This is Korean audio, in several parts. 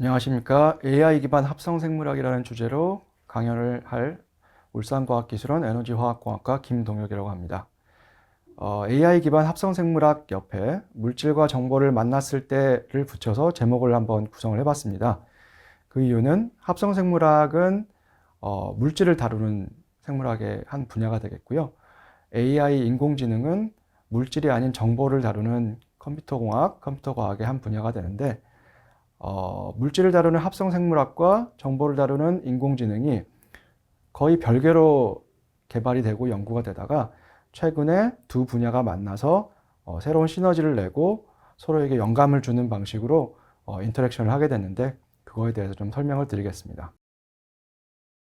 안녕하십니까. AI 기반 합성생물학이라는 주제로 강연을 할 울산과학기술원 에너지화학공학과 김동혁이라고 합니다. AI 기반 합성생물학 옆에 물질과 정보를 만났을 때를 붙여서 제목을 한번 구성을 해봤습니다. 그 이유는 합성생물학은 물질을 다루는 생물학의 한 분야가 되겠고요. AI 인공지능은 물질이 아닌 정보를 다루는 컴퓨터공학, 컴퓨터과학의 한 분야가 되는데 물질을 다루는 합성생물학과 정보를 다루는 인공지능이 거의 별개로 개발이 되고 연구가 되다가 최근에 두 분야가 만나서 새로운 시너지를 내고 서로에게 영감을 주는 방식으로 인터랙션을 하게 됐는데 그거에 대해서 좀 설명을 드리겠습니다.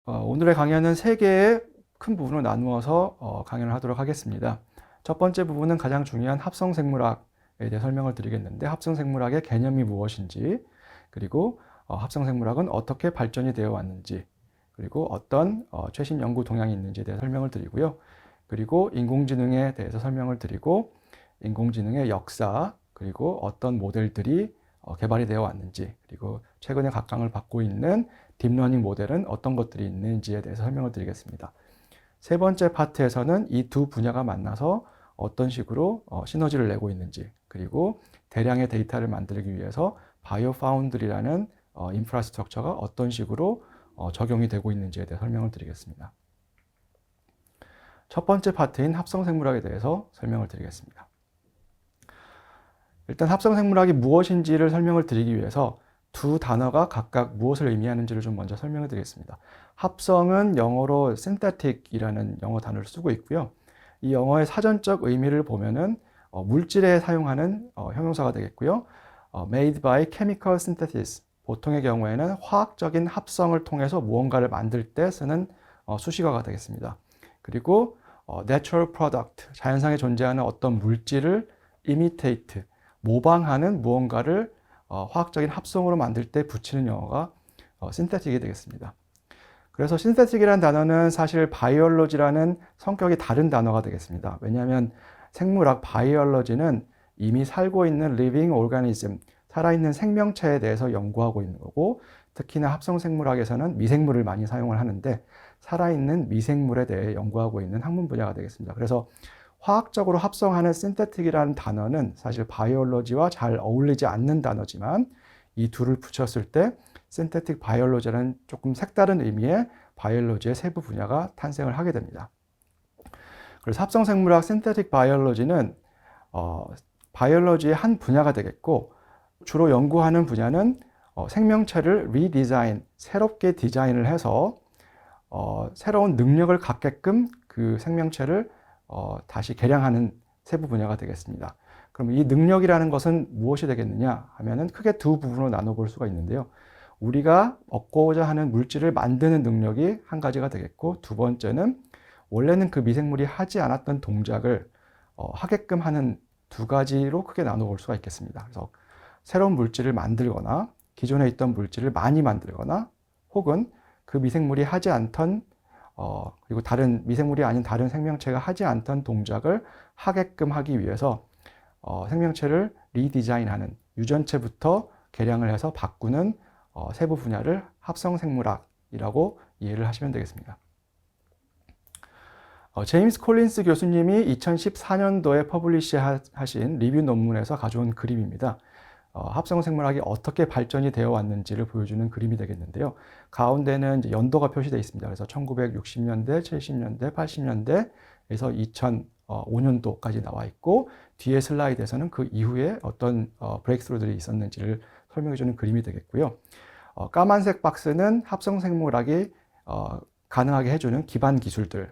오늘의 강연은 세 개의 큰 부분으로 나누어서 강연을 하도록 하겠습니다. 첫 번째 부분은 가장 중요한 합성생물학에 대해 설명을 드리겠는데 합성생물학의 개념이 무엇인지, 그리고 합성생물학은 어떻게 발전이 되어 왔는지, 그리고 어떤 최신 연구 동향이 있는지에 대해 설명을 드리고요. 그리고 인공지능에 대해서 설명을 드리고 인공지능의 역사, 그리고 어떤 모델들이 개발이 되어 왔는지, 그리고 최근에 각광을 받고 있는 딥러닝 모델은 어떤 것들이 있는지에 대해서 설명을 드리겠습니다. 세 번째 파트에서는 이 두 분야가 만나서 어떤 식으로 시너지를 내고 있는지, 그리고 대량의 데이터를 만들기 위해서 바이오 파운드리라는 인프라스트럭처가 어떤 식으로 적용이 되고 있는지에 대해 설명을 드리겠습니다. 첫 번째 파트인 합성생물학에 대해서 설명을 드리겠습니다. 일단 합성생물학이 무엇인지를 설명을 드리기 위해서 두 단어가 각각 무엇을 의미하는지를 좀 먼저 설명을 드리겠습니다. 합성은 영어로 synthetic이라는 영어 단어를 쓰고 있고요. 이 영어의 사전적 의미를 보면은 물질에 사용하는 형용사가 되겠고요. made by chemical synthesis. 보통의 경우에는 화학적인 합성을 통해서 무언가를 만들 때 쓰는 수식어가 되겠습니다. 그리고 natural product. 자연상에 존재하는 어떤 물질을 imitate. 모방하는 무언가를 화학적인 합성으로 만들 때 붙이는 영어가 신테틱이 되겠습니다. 그래서 신테틱이라는 단어는 사실 바이올로지라는 성격이 다른 단어가 되겠습니다. 왜냐하면 생물학 바이올로지는 이미 살고 있는 living organism, 살아있는 생명체에 대해서 연구하고 있는 거고, 특히나 합성생물학에서는 미생물을 많이 사용을 하는데 살아있는 미생물에 대해 연구하고 있는 학문 분야가 되겠습니다. 그래서 화학적으로 합성하는 신테틱이라는 단어는 사실 바이올로지와 잘 어울리지 않는 단어지만 이 둘을 붙였을 때 신테틱 바이올로지라는 조금 색다른 의미의 바이올로지의 세부 분야가 탄생을 하게 됩니다. 그래서 합성생물학 신테틱 바이올로지는 바이올로지의 한 분야가 되겠고, 주로 연구하는 분야는 생명체를 리디자인, 새롭게 디자인을 해서 새로운 능력을 갖게끔 그 생명체를 다시 개량하는 세부 분야가 되겠습니다. 그럼 이 능력이라는 것은 무엇이 되겠느냐 하면은 크게 두 부분으로 나눠볼 수가 있는데요. 우리가 얻고자 하는 물질을 만드는 능력이 한 가지가 되겠고, 두 번째는 원래는 그 미생물이 하지 않았던 동작을 하게끔 하는 두 가지로 크게 나눠볼 수가 있겠습니다. 그래서 새로운 물질을 만들거나 기존에 있던 물질을 많이 만들거나 혹은 그 미생물이 하지 않던 그리고 다른 미생물이 아닌 다른 생명체가 하지 않던 동작을 하게끔 하기 위해서 생명체를 리디자인하는, 유전체부터 개량을 해서 바꾸는 세부 분야를 합성생물학이라고 이해를 하시면 되겠습니다. 제임스 콜린스 교수님이 2014년도에 퍼블리시하신 리뷰 논문에서 가져온 그림입니다. 합성생물학이 어떻게 발전이 되어 왔는지를 보여주는 그림이 되겠는데요. 가운데는 이제 연도가 표시되어 있습니다. 그래서 1960년대, 70년대, 80년대에서 2005년도까지 나와 있고, 뒤에 슬라이드에서는 그 이후에 어떤 브레이크스루들이 있었는지를 설명해주는 그림이 되겠고요. 까만색 박스는 합성생물학이 가능하게 해주는 기반 기술들,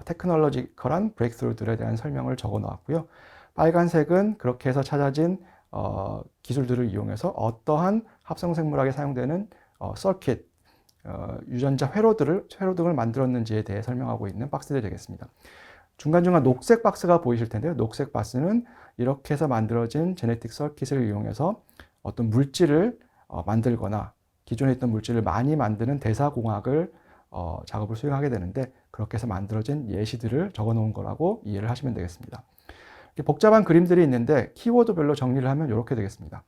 테크놀로지컬한 브레이크스루들에 대한 설명을 적어 놓았고요. 빨간색은 그렇게 해서 찾아진 기술들을 이용해서 어떠한 합성생물학에 사용되는 서킷, 유전자 회로등을 만들었는지에 대해 설명하고 있는 박스들이 되겠습니다. 중간중간 녹색 박스가 보이실 텐데요. 녹색 박스는 이렇게 해서 만들어진 제네틱 서킷을 이용해서 어떤 물질을 만들거나 기존에 있던 물질을 많이 만드는 대사공학을 작업을 수행하게 되는데, 그렇게 해서 만들어진 예시들을 적어 놓은 거라고 이해를 하시면 되겠습니다. 복잡한 그림들이 있는데 키워드별로 정리를 하면 이렇게 되겠습니다.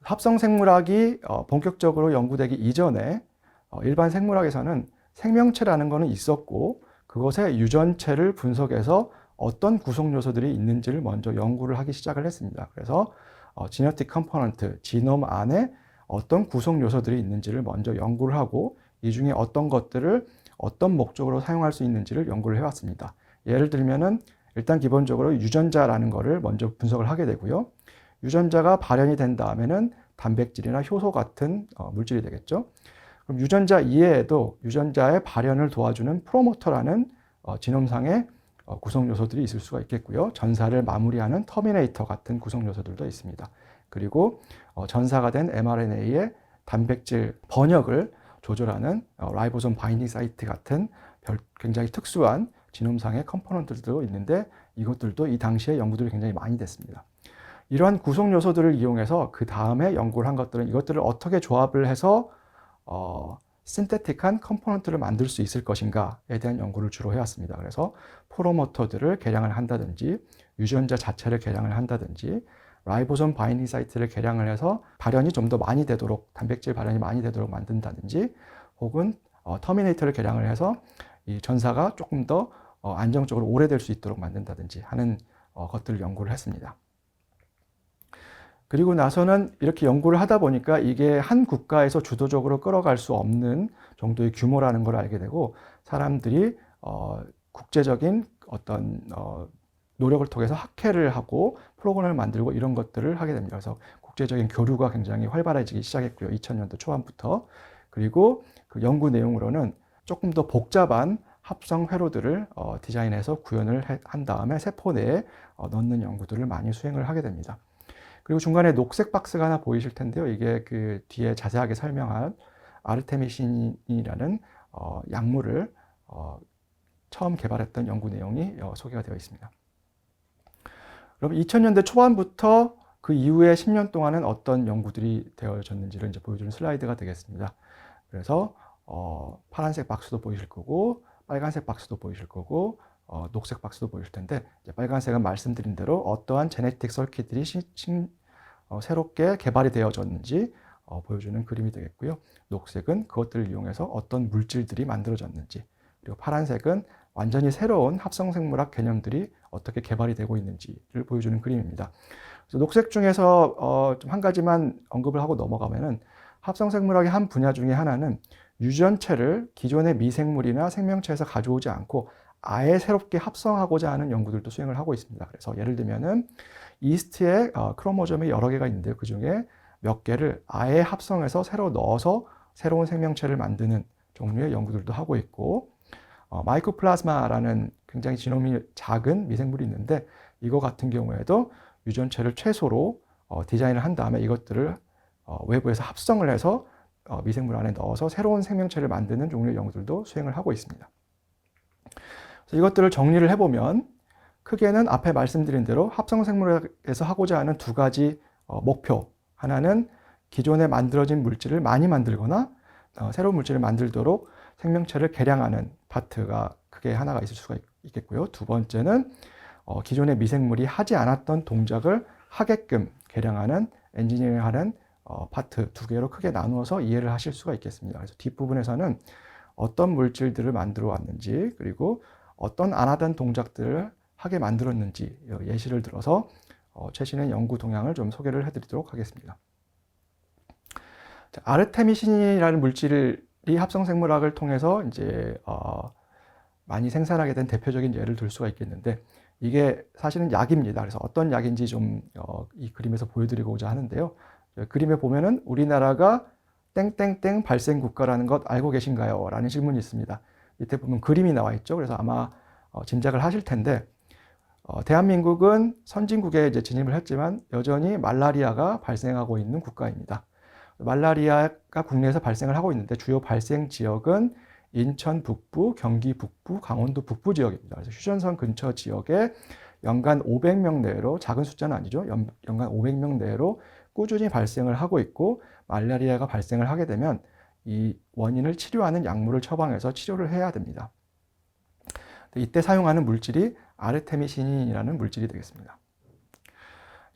합성 생물학이 본격적으로 연구되기 이전에 일반 생물학에서는 생명체라는 것은 있었고 그것의 유전체를 분석해서 어떤 구성 요소들이 있는지를 먼저 연구를 하기 시작을 했습니다. 그래서 지네틱 컴포넌트, 지놈 안에 어떤 구성 요소들이 있는지를 먼저 연구를 하고 이 중에 어떤 것들을 어떤 목적으로 사용할 수 있는지를 연구를 해왔습니다. 예를 들면은 일단 기본적으로 유전자라는 것을 먼저 분석을 하게 되고요. 유전자가 발현이 된 다음에는 단백질이나 효소 같은 물질이 되겠죠. 그럼 유전자 이외에도 유전자의 발현을 도와주는 프로모터라는 지놈상의 구성 요소들이 있을 수가 있겠고요. 전사를 마무리하는 터미네이터 같은 구성 요소들도 있습니다. 그리고 전사가 된 mRNA의 단백질 번역을 조절하는 라이보솜 바인딩 사이트 같은 굉장히 특수한 지놈상의 컴포넌트들도 있는데 이것들도 이 당시에 연구들이 굉장히 많이 됐습니다. 이러한 구성 요소들을 이용해서 그 다음에 연구를 한 것들은 이것들을 어떻게 조합을 해서 신테틱한 컴포넌트를 만들 수 있을 것인가에 대한 연구를 주로 해왔습니다. 그래서 프로모터들을 개량을 한다든지 유전자 자체를 개량을 한다든지 라이보솜 바인딩 사이트를 개량을 해서 발현이 좀 더 많이 되도록 단백질 발현이 많이 되도록 만든다든지 혹은 터미네이터를 개량을 해서 이 전사가 조금 더 안정적으로 오래될 수 있도록 만든다든지 하는 것들을 연구를 했습니다. 그리고 나서는 이렇게 연구를 하다 보니까 이게 한 국가에서 주도적으로 끌어갈 수 없는 정도의 규모라는 걸 알게 되고 사람들이 국제적인 어떤 노력을 통해서 학회를 하고 프로그램을 만들고 이런 것들을 하게 됩니다. 그래서 국제적인 교류가 굉장히 활발해지기 시작했고요. 2000년도 초반부터. 그리고 그 연구 내용으로는 조금 더 복잡한 합성 회로들을 디자인해서 구현을 한 다음에 세포 내에 넣는 연구들을 많이 수행을 하게 됩니다. 그리고 중간에 녹색 박스가 하나 보이실 텐데요. 이게 그 뒤에 자세하게 설명한 아르테미신이라는 약물을 처음 개발했던 연구 내용이 소개가 되어 있습니다. 그럼 2000년대 초반부터 그 이후에 10년 동안은 어떤 연구들이 되어졌는지를 이제 보여주는 슬라이드가 되겠습니다. 그래서 파란색 박스도 보이실 거고 빨간색 박스도 보이실 거고 녹색 박스도 보이실 텐데 이제 빨간색은 말씀드린 대로 어떠한 제네틱 서킷들이 새롭게 개발이 되어졌는지 보여주는 그림이 되겠고요. 녹색은 그것들을 이용해서 어떤 물질들이 만들어졌는지, 그리고 파란색은 완전히 새로운 합성생물학 개념들이 어떻게 개발이 되고 있는지를 보여주는 그림입니다. 그래서 녹색 중에서 좀 한 가지만 언급을 하고 넘어가면은 합성생물학의 한 분야 중에 하나는 유전체를 기존의 미생물이나 생명체에서 가져오지 않고 아예 새롭게 합성하고자 하는 연구들도 수행을 하고 있습니다. 그래서 예를 들면은 이스트에 크로모점이 여러 개가 있는데요. 그 중에 몇 개를 아예 합성해서 새로 넣어서 새로운 생명체를 만드는 종류의 연구들도 하고 있고, 마이코플라즈마라는 굉장히 지놈이 작은 미생물이 있는데 이거 같은 경우에도 유전체를 최소로 디자인을 한 다음에 이것들을 외부에서 합성을 해서 미생물 안에 넣어서 새로운 생명체를 만드는 종류의 연구들도 수행을 하고 있습니다. 그래서 이것들을 정리를 해보면 크게는 앞에 말씀드린 대로 합성생물학에서 하고자 하는 두 가지 목표, 하나는 기존에 만들어진 물질을 많이 만들거나 새로운 물질을 만들도록 생명체를 개량하는 파트가 크게 하나가 있을 수가 있겠고요. 두 번째는 기존의 미생물이 하지 않았던 동작을 하게끔 개량하는 엔지니어링하는 파트 두 개로 크게 나누어서 이해를 하실 수가 있겠습니다. 그래서 뒷부분에서는 어떤 물질들을 만들어 왔는지, 그리고 어떤 안 하던 동작들을 하게 만들었는지 예시를 들어서 최신의 연구 동향을 좀 소개를 해드리도록 하겠습니다. 자, 아르테미신이라는 물질이 합성생물학을 통해서 이제 많이 생산하게 된 대표적인 예를 들 수가 있겠는데, 이게 사실은 약입니다. 그래서 어떤 약인지 좀 이 그림에서 보여드리고자 하는데요. 그림에 보면은 우리나라가 땡땡땡 발생 국가라는 것 알고 계신가요? 라는 질문이 있습니다. 밑에 보면 그림이 나와 있죠. 그래서 아마 짐작을 하실 텐데, 대한민국은 선진국에 이제 진입을 했지만 여전히 말라리아가 발생하고 있는 국가입니다. 말라리아가 국내에서 발생을 하고 있는데 주요 발생 지역은 인천 북부, 경기 북부, 강원도 북부 지역입니다. 그래서 휴전선 근처 지역에 연간 500명 내로, 작은 숫자는 아니죠. 연간 500명 내로 꾸준히 발생을 하고 있고, 말라리아가 발생을 하게 되면 이 원인을 치료하는 약물을 처방해서 치료를 해야 됩니다. 이때 사용하는 물질이 아르테미신이라는 물질이 되겠습니다.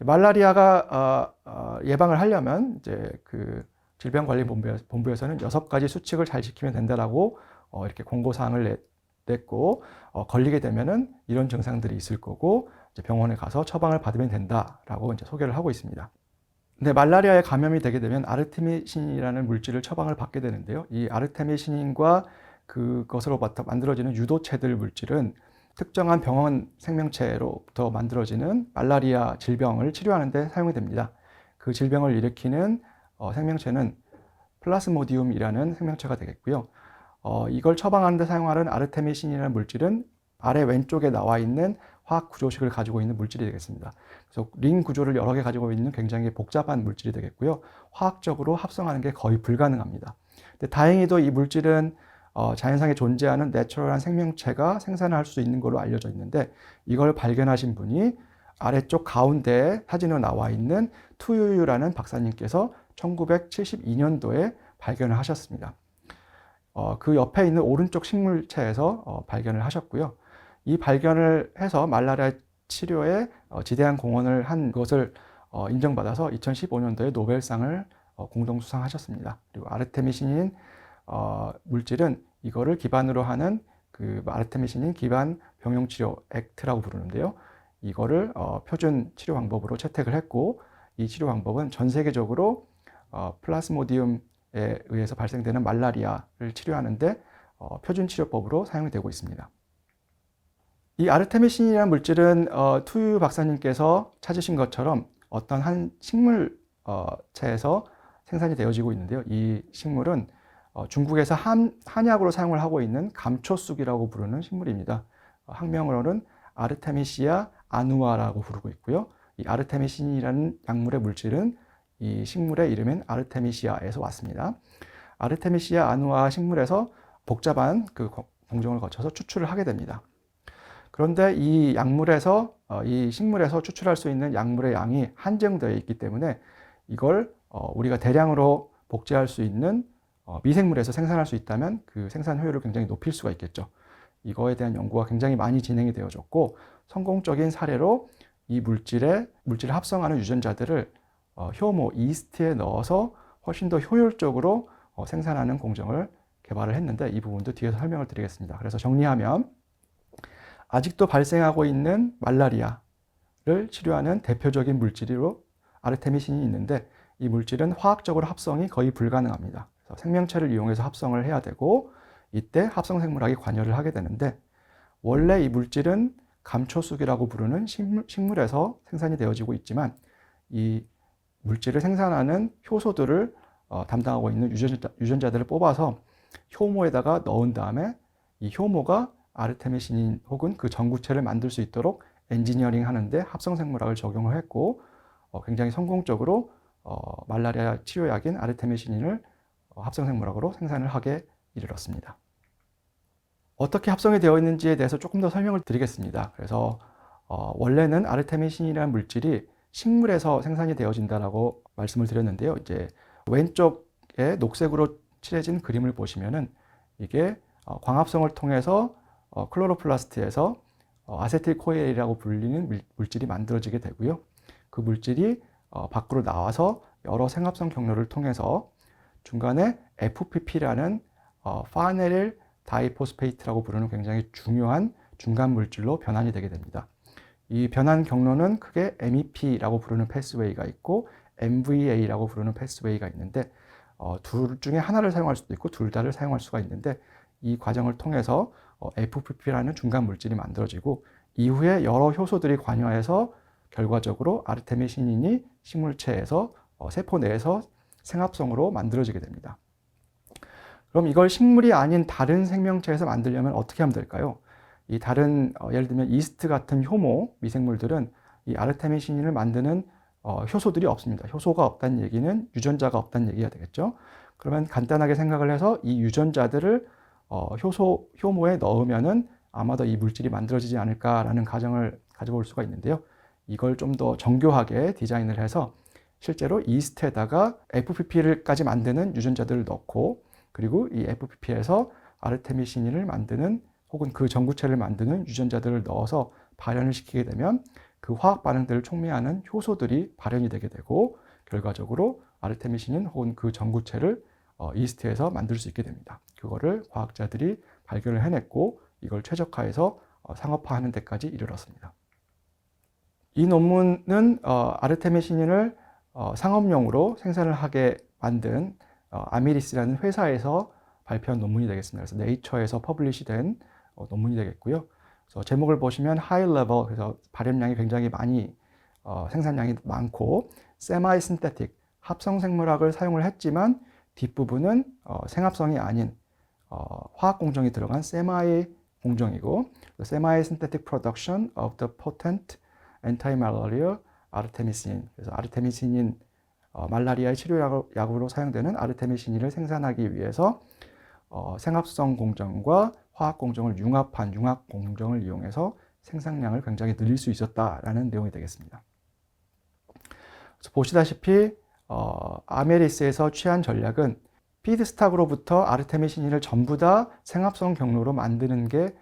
말라리아가 예방을 하려면 이제 그 질병관리본부에서는 6가지 수칙을 잘 지키면 된다라고 이렇게 공고사항을 냈고, 걸리게 되면은 이런 증상들이 있을 거고 이제 병원에 가서 처방을 받으면 된다라고 이제 소개를 하고 있습니다. 근데 말라리아에 감염이 되게 되면 아르테미신이라는 물질을 처방을 받게 되는데요. 이 아르테미신과 그것으로부터 만들어지는 유도체들 물질은 특정한 병원 생명체로부터 만들어지는 말라리아 질병을 치료하는 데 사용이 됩니다. 그 질병을 일으키는 생명체는 플라스모디움이라는 생명체가 되겠고요. 이걸 처방하는 데 사용하는 아르테미신이라는 물질은 아래 왼쪽에 나와 있는 화학 구조식을 가지고 있는 물질이 되겠습니다. 그래서 링 구조를 여러 개 가지고 있는 굉장히 복잡한 물질이 되겠고요. 화학적으로 합성하는 게 거의 불가능합니다. 근데 다행히도 이 물질은 자연상에 존재하는 내추럴한 생명체가 생산할 수 있는 걸로 알려져 있는데, 이걸 발견하신 분이 아래쪽 가운데 사진으로 나와 있는 투유유라는 박사님께서 1972년도에 발견을 하셨습니다. 그 옆에 있는 오른쪽 식물체에서 발견을 하셨고요. 이 발견을 해서 말라리아 치료에 지대한 공헌을 한 것을 인정받아서 2015년도에 노벨상을 공동 수상하셨습니다. 그리고 아르테미신인 물질은 이거를 기반으로 하는 그 아르테미신인 기반 병용치료 액트라고 부르는데요. 이거를 표준 치료 방법으로 채택을 했고, 이 치료 방법은 전 세계적으로 플라스모디움에 의해서 발생되는 말라리아를 치료하는데 표준 치료법으로 사용이 되고 있습니다. 이 아르테미신이라는 물질은 투유 박사님께서 찾으신 것처럼 어떤 한 식물체에서 생산이 되어지고 있는데요. 이 식물은 중국에서 한약으로 사용을 하고 있는 감초쑥이라고 부르는 식물입니다. 학명으로는 아르테미시아 아누아라고 부르고 있고요. 이 아르테미신이라는 약물의 물질은 이 식물의 이름인 아르테미시아에서 왔습니다. 아르테미시아 아누아 식물에서 복잡한 그 공정을 거쳐서 추출을 하게 됩니다. 그런데 이 약물에서 이 식물에서 추출할 수 있는 약물의 양이 한정되어 있기 때문에 이걸 우리가 대량으로 복제할 수 있는 미생물에서 생산할 수 있다면 그 생산 효율을 굉장히 높일 수가 있겠죠. 이거에 대한 연구가 굉장히 많이 진행이 되어졌고, 성공적인 사례로 이 물질을 합성하는 유전자들을 효모, 이스트에 넣어서 훨씬 더 효율적으로 생산하는 공정을 개발을 했는데, 이 부분도 뒤에서 설명을 드리겠습니다. 그래서 정리하면 아직도 발생하고 있는 말라리아를 치료하는 대표적인 물질로 아르테미신이 있는데, 이 물질은 화학적으로 합성이 거의 불가능합니다. 그래서 생명체를 이용해서 합성을 해야 되고, 이때 합성생물학이 관여를 하게 되는데, 원래 이 물질은 감초쑥이라고 부르는 식물에서 생산이 되어지고 있지만, 이 물질을 생산하는 효소들을 담당하고 있는 유전자들을 뽑아서 효모에다가 넣은 다음에 이 효모가 아르테미신 혹은 그 전구체를 만들 수 있도록 엔지니어링 하는데 합성생물학을 적용을 했고, 굉장히 성공적으로 말라리아 치료약인 아르테미신을 합성생물학으로 생산을 하게 이르렀습니다. 어떻게 합성이 되어 있는지에 대해서 조금 더 설명을 드리겠습니다. 그래서 원래는 아르테미신이라는 물질이 식물에서 생산이 되어진다라고 말씀을 드렸는데요. 이제 왼쪽에 녹색으로 칠해진 그림을 보시면은 이게 광합성을 통해서 클로로플라스트에서 아세틸코엘이라고 불리는 물질이 만들어지게 되고요. 그 물질이 밖으로 나와서 여러 생합성 경로를 통해서 중간에 FPP라는 파네릴 다이포스페이트라고 부르는 굉장히 중요한 중간 물질로 변환이 되게 됩니다. 이 변환 경로는 크게 MEP라고 부르는 패스웨이가 있고 MVA라고 부르는 패스웨이가 있는데, 둘 중에 하나를 사용할 수도 있고 둘 다를 사용할 수가 있는데, 이 과정을 통해서 FPP라는 중간 물질이 만들어지고, 이후에 여러 효소들이 관여해서 결과적으로 아르테미신이 식물체에서 세포 내에서 생합성으로 만들어지게 됩니다. 그럼 이걸 식물이 아닌 다른 생명체에서 만들려면 어떻게 하면 될까요? 이 다른 예를 들면 이스트 같은 효모 미생물들은 이 아르테미신을 만드는 효소들이 없습니다. 효소가 없다는 얘기는 유전자가 없다는 얘기가 되겠죠. 그러면 간단하게 생각을 해서 이 유전자들을 효모에 넣으면은 아마도 이 물질이 만들어지지 않을까라는 가정을 가져볼 수가 있는데요. 이걸 좀 더 정교하게 디자인을 해서 실제로 이스트에다가 FPP를까지 만드는 유전자들을 넣고, 그리고 이 FPP에서 아르테미신을 만드는 혹은 그 전구체를 만드는 유전자들을 넣어서 발현을 시키게 되면 그 화학 반응들을 촉매하는 효소들이 발현이 되게 되고 결과적으로 아르테미시닌 혹은 그 전구체를 이스트에서 만들 수 있게 됩니다. 그거를 과학자들이 발견을 해냈고 이걸 최적화해서 상업화하는 데까지 이르렀습니다. 이 논문은 아르테미시닌을 상업용으로 생산을 하게 만든 아미리스라는 회사에서 발표한 논문이 되겠습니다. 그래서 네이처에서 퍼블리시된 논문이 되겠고요. 그래서 제목을 보시면 하이 레벨, 그래서 발현량이 굉장히 많이 생산량이 많고 세마이 신테틱, 합성 생물학을 사용을 했지만 뒷부분은 생합성이 아닌 화학 공정이 들어간 세마이 공정이고 세마이 신테틱 프로덕션 of the potent anti-malarial 아르테미신, 그래서 아르테미신인 말라리아의 치료약으로 사용되는 아르테미신인을 생산하기 위해서 생합성 공정과 화학 공정을 융합한 융합 공정을 이용해서 생산량을 굉장히 늘릴 수 있었다라는 내용이 되겠습니다. 그래서 보시다시피 아메리스에서 취한 전략은 피드스탁으로부터 아르테미신인을 전부 다 생합성 경로로 만드는 게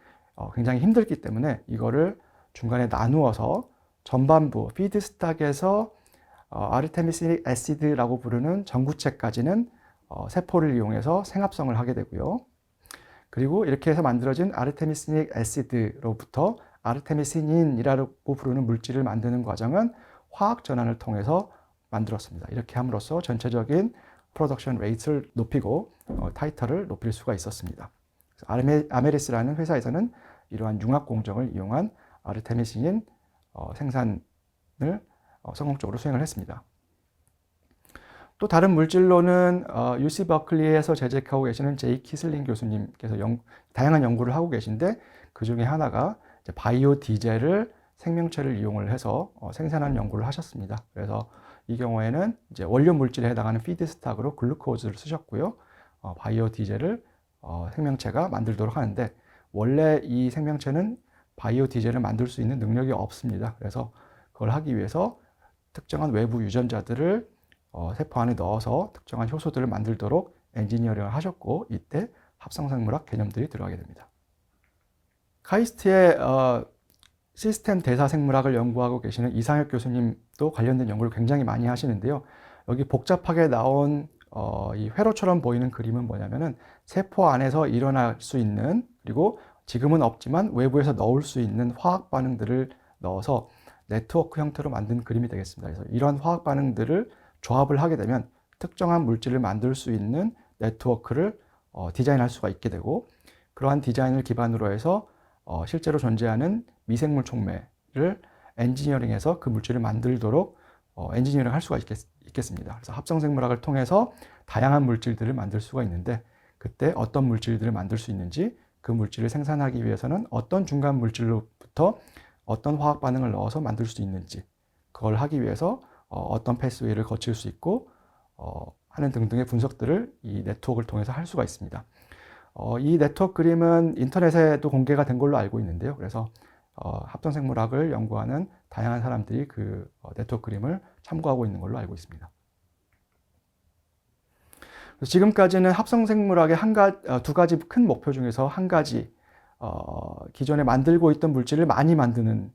굉장히 힘들기 때문에 이거를 중간에 나누어서 전반부 피드스탁에서 아르테미시닉 애시드라고 부르는 전구체까지는 세포를 이용해서 생합성을 하게 되고요. 그리고 이렇게 해서 만들어진 아르테미시닉 애시드로부터 아르테미시닌이라고 부르는 물질을 만드는 과정은 화학 전환을 통해서 만들었습니다. 이렇게 함으로써 전체적인 프로덕션 레이트를 높이고 타이터를 높일 수가 있었습니다. 아메리스라는 회사에서는 이러한 융합 공정을 이용한 아르테미신인 생산을 성공적으로 수행을 했습니다. 또 다른 물질로는 UC 버클리에서 재직하고 계시는 제이 키슬링 교수님께서 다양한 연구를 하고 계신데 그 중에 하나가 바이오 디젤을 생명체를 이용을 해서 생산하는 연구를 하셨습니다. 그래서 이 경우에는 이제 원료 물질에 해당하는 피드스탁으로 글루코즈를 쓰셨고요. 바이오 디젤을 생명체가 만들도록 하는데 원래 이 생명체는 바이오 디젤을 만들 수 있는 능력이 없습니다. 그래서 그걸 하기 위해서 특정한 외부 유전자들을 세포 안에 넣어서 특정한 효소들을 만들도록 엔지니어링을 하셨고 이때 합성생물학 개념들이 들어가게 됩니다. 카이스트의 시스템 대사 생물학을 연구하고 계시는 이상혁 교수님도 관련된 연구를 굉장히 많이 하시는데요. 여기 복잡하게 나온 이 회로처럼 보이는 그림은 뭐냐면은 세포 안에서 일어날 수 있는 그리고 지금은 없지만 외부에서 넣을 수 있는 화학 반응들을 넣어서 네트워크 형태로 만든 그림이 되겠습니다. 그래서 이런 화학 반응들을 조합을 하게 되면 특정한 물질을 만들 수 있는 네트워크를 디자인할 수가 있게 되고 그러한 디자인을 기반으로 해서 실제로 존재하는 미생물 촉매를 엔지니어링해서 그 물질을 만들도록 엔지니어링 할 수가 있겠습니다. 그래서 합성생물학을 통해서 다양한 물질들을 만들 수가 있는데 그때 어떤 물질들을 만들 수 있는지 그 물질을 생산하기 위해서는 어떤 중간 물질로부터 어떤 화학 반응을 넣어서 만들 수 있는지 그걸 하기 위해서 어떤 패스웨이를 거칠 수 있고 하는 등등의 분석들을 이 네트워크를 통해서 할 수가 있습니다. 이 네트워크 그림은 인터넷에도 공개가 된 걸로 알고 있는데요. 그래서 합성생물학을 연구하는 다양한 사람들이 그 네트워크 그림을 참고하고 있는 걸로 알고 있습니다. 지금까지는 합성생물학의 두 가지 큰 목표 중에서 한 가지 기존에 만들고 있던 물질을 많이 만드는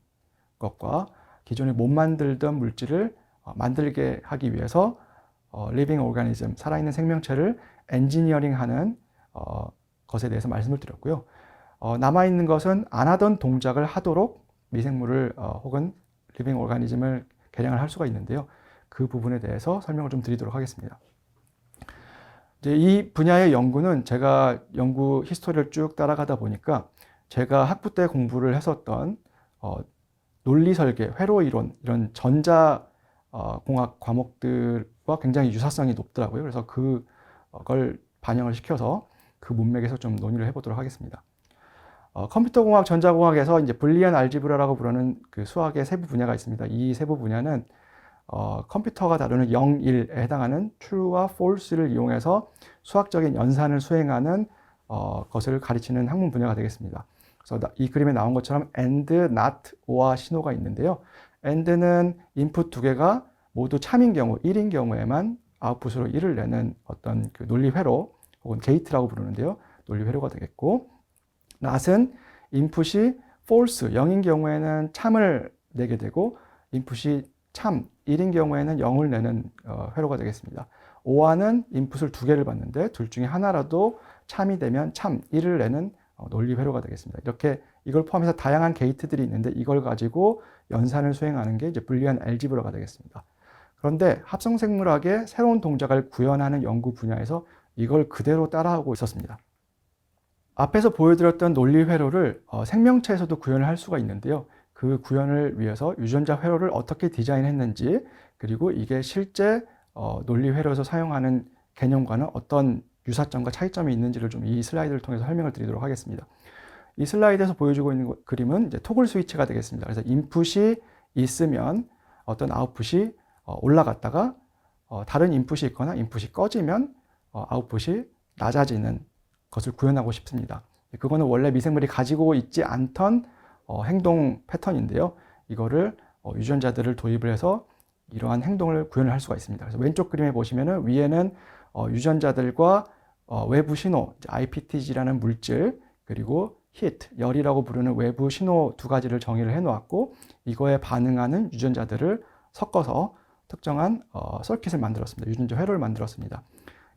것과 기존에 못 만들던 물질을 만들게 하기 위해서 리빙 오르가니즘, 살아있는 생명체를 엔지니어링하는 것에 대해서 말씀을 드렸고요. 남아있는 것은 안 하던 동작을 하도록 미생물을 혹은 리빙 오르가니즘을 개량을 할 수가 있는데요. 그 부분에 대해서 설명을 좀 드리도록 하겠습니다. 이제 이 분야의 연구는 제가 연구 히스토리를 쭉 따라가다 보니까 제가 학부 때 공부를 했었던 논리 설계, 회로 이론 이런 전자 공학 과목들과 굉장히 유사성이 높더라고요. 그래서 그걸 반영을 시켜서 그 문맥에서 좀 논의를 해보도록 하겠습니다. 컴퓨터공학, 전자공학에서 이제 불리한 알지브라라고 부르는 그 수학의 세부 분야가 있습니다. 이 세부 분야는 컴퓨터가 다루는 0, 1에 해당하는 true와 false를 이용해서 수학적인 연산을 수행하는 것을 가르치는 학문 분야가 되겠습니다. 그래서 이 그림에 나온 것처럼 and, not, or와 신호가 있는데요. and는 인풋 두 개가 모두 참인 경우, 1인 경우에만 아웃풋으로 1을 내는 어떤 그 논리 회로 혹은 게이트라고 부르는데요. 논리 회로가 되겠고 not은 인풋이 false, 0인 경우에는 참을 내게 되고 인풋이 참 1인 경우에는 0을 내는 회로가 되겠습니다. OR는 인풋을 두 개를 받는데 둘 중에 하나라도 참이 되면 참 1을 내는 논리 회로가 되겠습니다. 이렇게 이걸 포함해서 다양한 게이트들이 있는데 이걸 가지고 연산을 수행하는 게 이제 불리한 알지브라가 되겠습니다. 그런데 합성생물학의 새로운 동작을 구현하는 연구 분야에서 이걸 그대로 따라하고 있었습니다. 앞에서 보여드렸던 논리 회로를 생명체에서도 구현을 할 수가 있는데요. 그 구현을 위해서 유전자 회로를 어떻게 디자인했는지, 그리고 이게 실제 논리 회로에서 사용하는 개념과는 어떤 유사점과 차이점이 있는지를 좀 이 슬라이드를 통해서 설명을 드리도록 하겠습니다. 이 슬라이드에서 보여주고 있는 그림은 이제 토글 스위치가 되겠습니다. 그래서 인풋이 있으면 어떤 아웃풋이 올라갔다가 다른 인풋이 있거나 인풋이 꺼지면 아웃풋이 낮아지는 것을 구현하고 싶습니다. 그거는 원래 미생물이 가지고 있지 않던 행동 패턴인데요. 이거를 유전자들을 도입을 해서 이러한 행동을 구현을 할 수가 있습니다. 그래서 왼쪽 그림에 보시면은 위에는 유전자들과 외부 신호, IPTG라는 물질, 그리고 히트, 열이라고 부르는 외부 신호 두 가지를 정의를 해 놓았고, 이거에 반응하는 유전자들을 섞어서 특정한 서킷을 만들었습니다. 유전자 회로를 만들었습니다.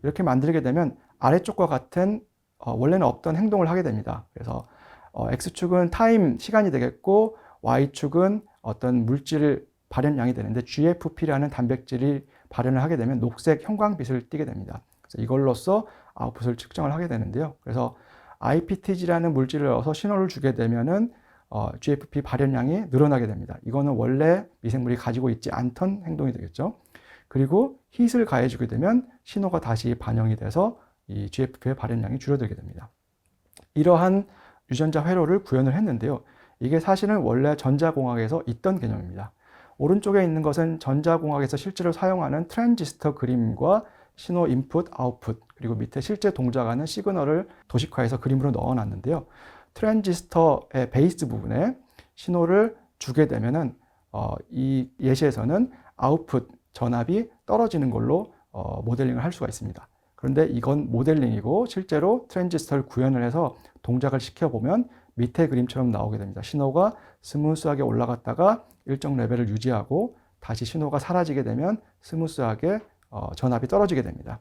이렇게 만들게 되면 아래쪽과 같은 원래는 없던 행동을 하게 됩니다. 그래서 X축은 타임, 시간이 되겠고, Y축은 어떤 물질 발현량이 되는데 GFP라는 단백질이 발현을 하게 되면 녹색 형광빛을 띠게 됩니다. 그래서 이걸로써 아웃풋을 측정을 하게 되는데요. 그래서 IPTG라는 물질을 넣어서 신호를 주게 되면은 GFP 발현량이 늘어나게 됩니다. 이거는 원래 미생물이 가지고 있지 않던 행동이 되겠죠. 그리고 hit을 가해주게 되면 신호가 다시 반영이 돼서 이 GFP의 발현량이 줄어들게 됩니다. 이러한 유전자 회로를 구현을 했는데요. 이게 사실은 원래 전자공학에서 있던 개념입니다. 오른쪽에 있는 것은 전자공학에서 실제로 사용하는 트랜지스터 그림과 신호 인풋, 아웃풋, 그리고 밑에 실제 동작하는 시그널을 도식화해서 그림으로 넣어놨는데요. 트랜지스터의 베이스 부분에 신호를 주게 되면은 이 예시에서는 아웃풋 전압이 떨어지는 걸로 모델링을 할 수가 있습니다. 그런데 이건 모델링이고 실제로 트랜지스터를 구현을 해서 동작을 시켜보면 밑에 그림처럼 나오게 됩니다. 신호가 스무스하게 올라갔다가 일정 레벨을 유지하고 다시 신호가 사라지게 되면 스무스하게 전압이 떨어지게 됩니다.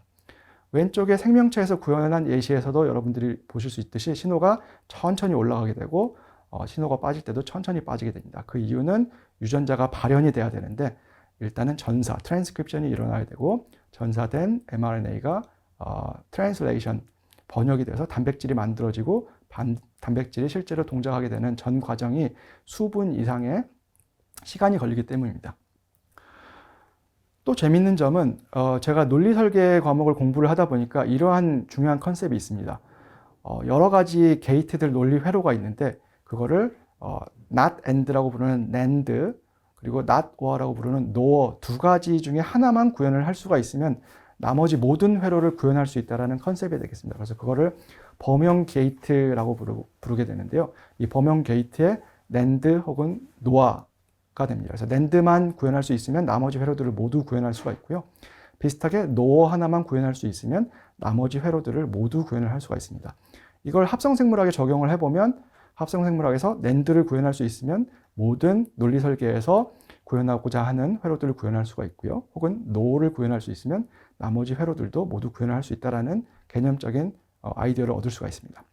왼쪽에 생명체에서 구현한 예시에서도 여러분들이 보실 수 있듯이 신호가 천천히 올라가게 되고 신호가 빠질 때도 천천히 빠지게 됩니다. 그 이유는 유전자가 발현이 돼야 되는데 일단은 전사, 트랜스크립션이 일어나야 되고 전사된 mRNA가 트랜슬레이션, 번역이 돼서 단백질이 만들어지고 단백질이 실제로 동작하게 되는 전 과정이 수분 이상의 시간이 걸리기 때문입니다. 또 재밌는 점은 제가 논리 설계 과목을 공부를 하다 보니까 이러한 중요한 컨셉이 있습니다. 여러 가지 게이트들 논리 회로가 있는데 그거를 not and라고 부르는 NAND 그리고 not or라고 부르는 NOR 두 가지 중에 하나만 구현을 할 수가 있으면 나머지 모든 회로를 구현할 수 있다는 컨셉이 되겠습니다. 그래서 그거를 범용 게이트라고 부르게 되는데요. 이 범용 게이트에 NAND 혹은 NOR가 됩니다. 그래서 NAND만 구현할 수 있으면 나머지 회로들을 모두 구현할 수가 있고요. 비슷하게 NOR 하나만 구현할 수 있으면 나머지 회로들을 모두 구현을 할 수가 있습니다. 이걸 합성생물학에 적용을 해보면 합성생물학에서 NAND를 구현할 수 있으면 모든 논리 설계에서 구현하고자 하는 회로들을 구현할 수가 있고요. 혹은 NOR를 구현할 수 있으면 나머지 회로들도 모두 구현할 수 있다는 개념적인 아이디어를 얻을 수가 있습니다.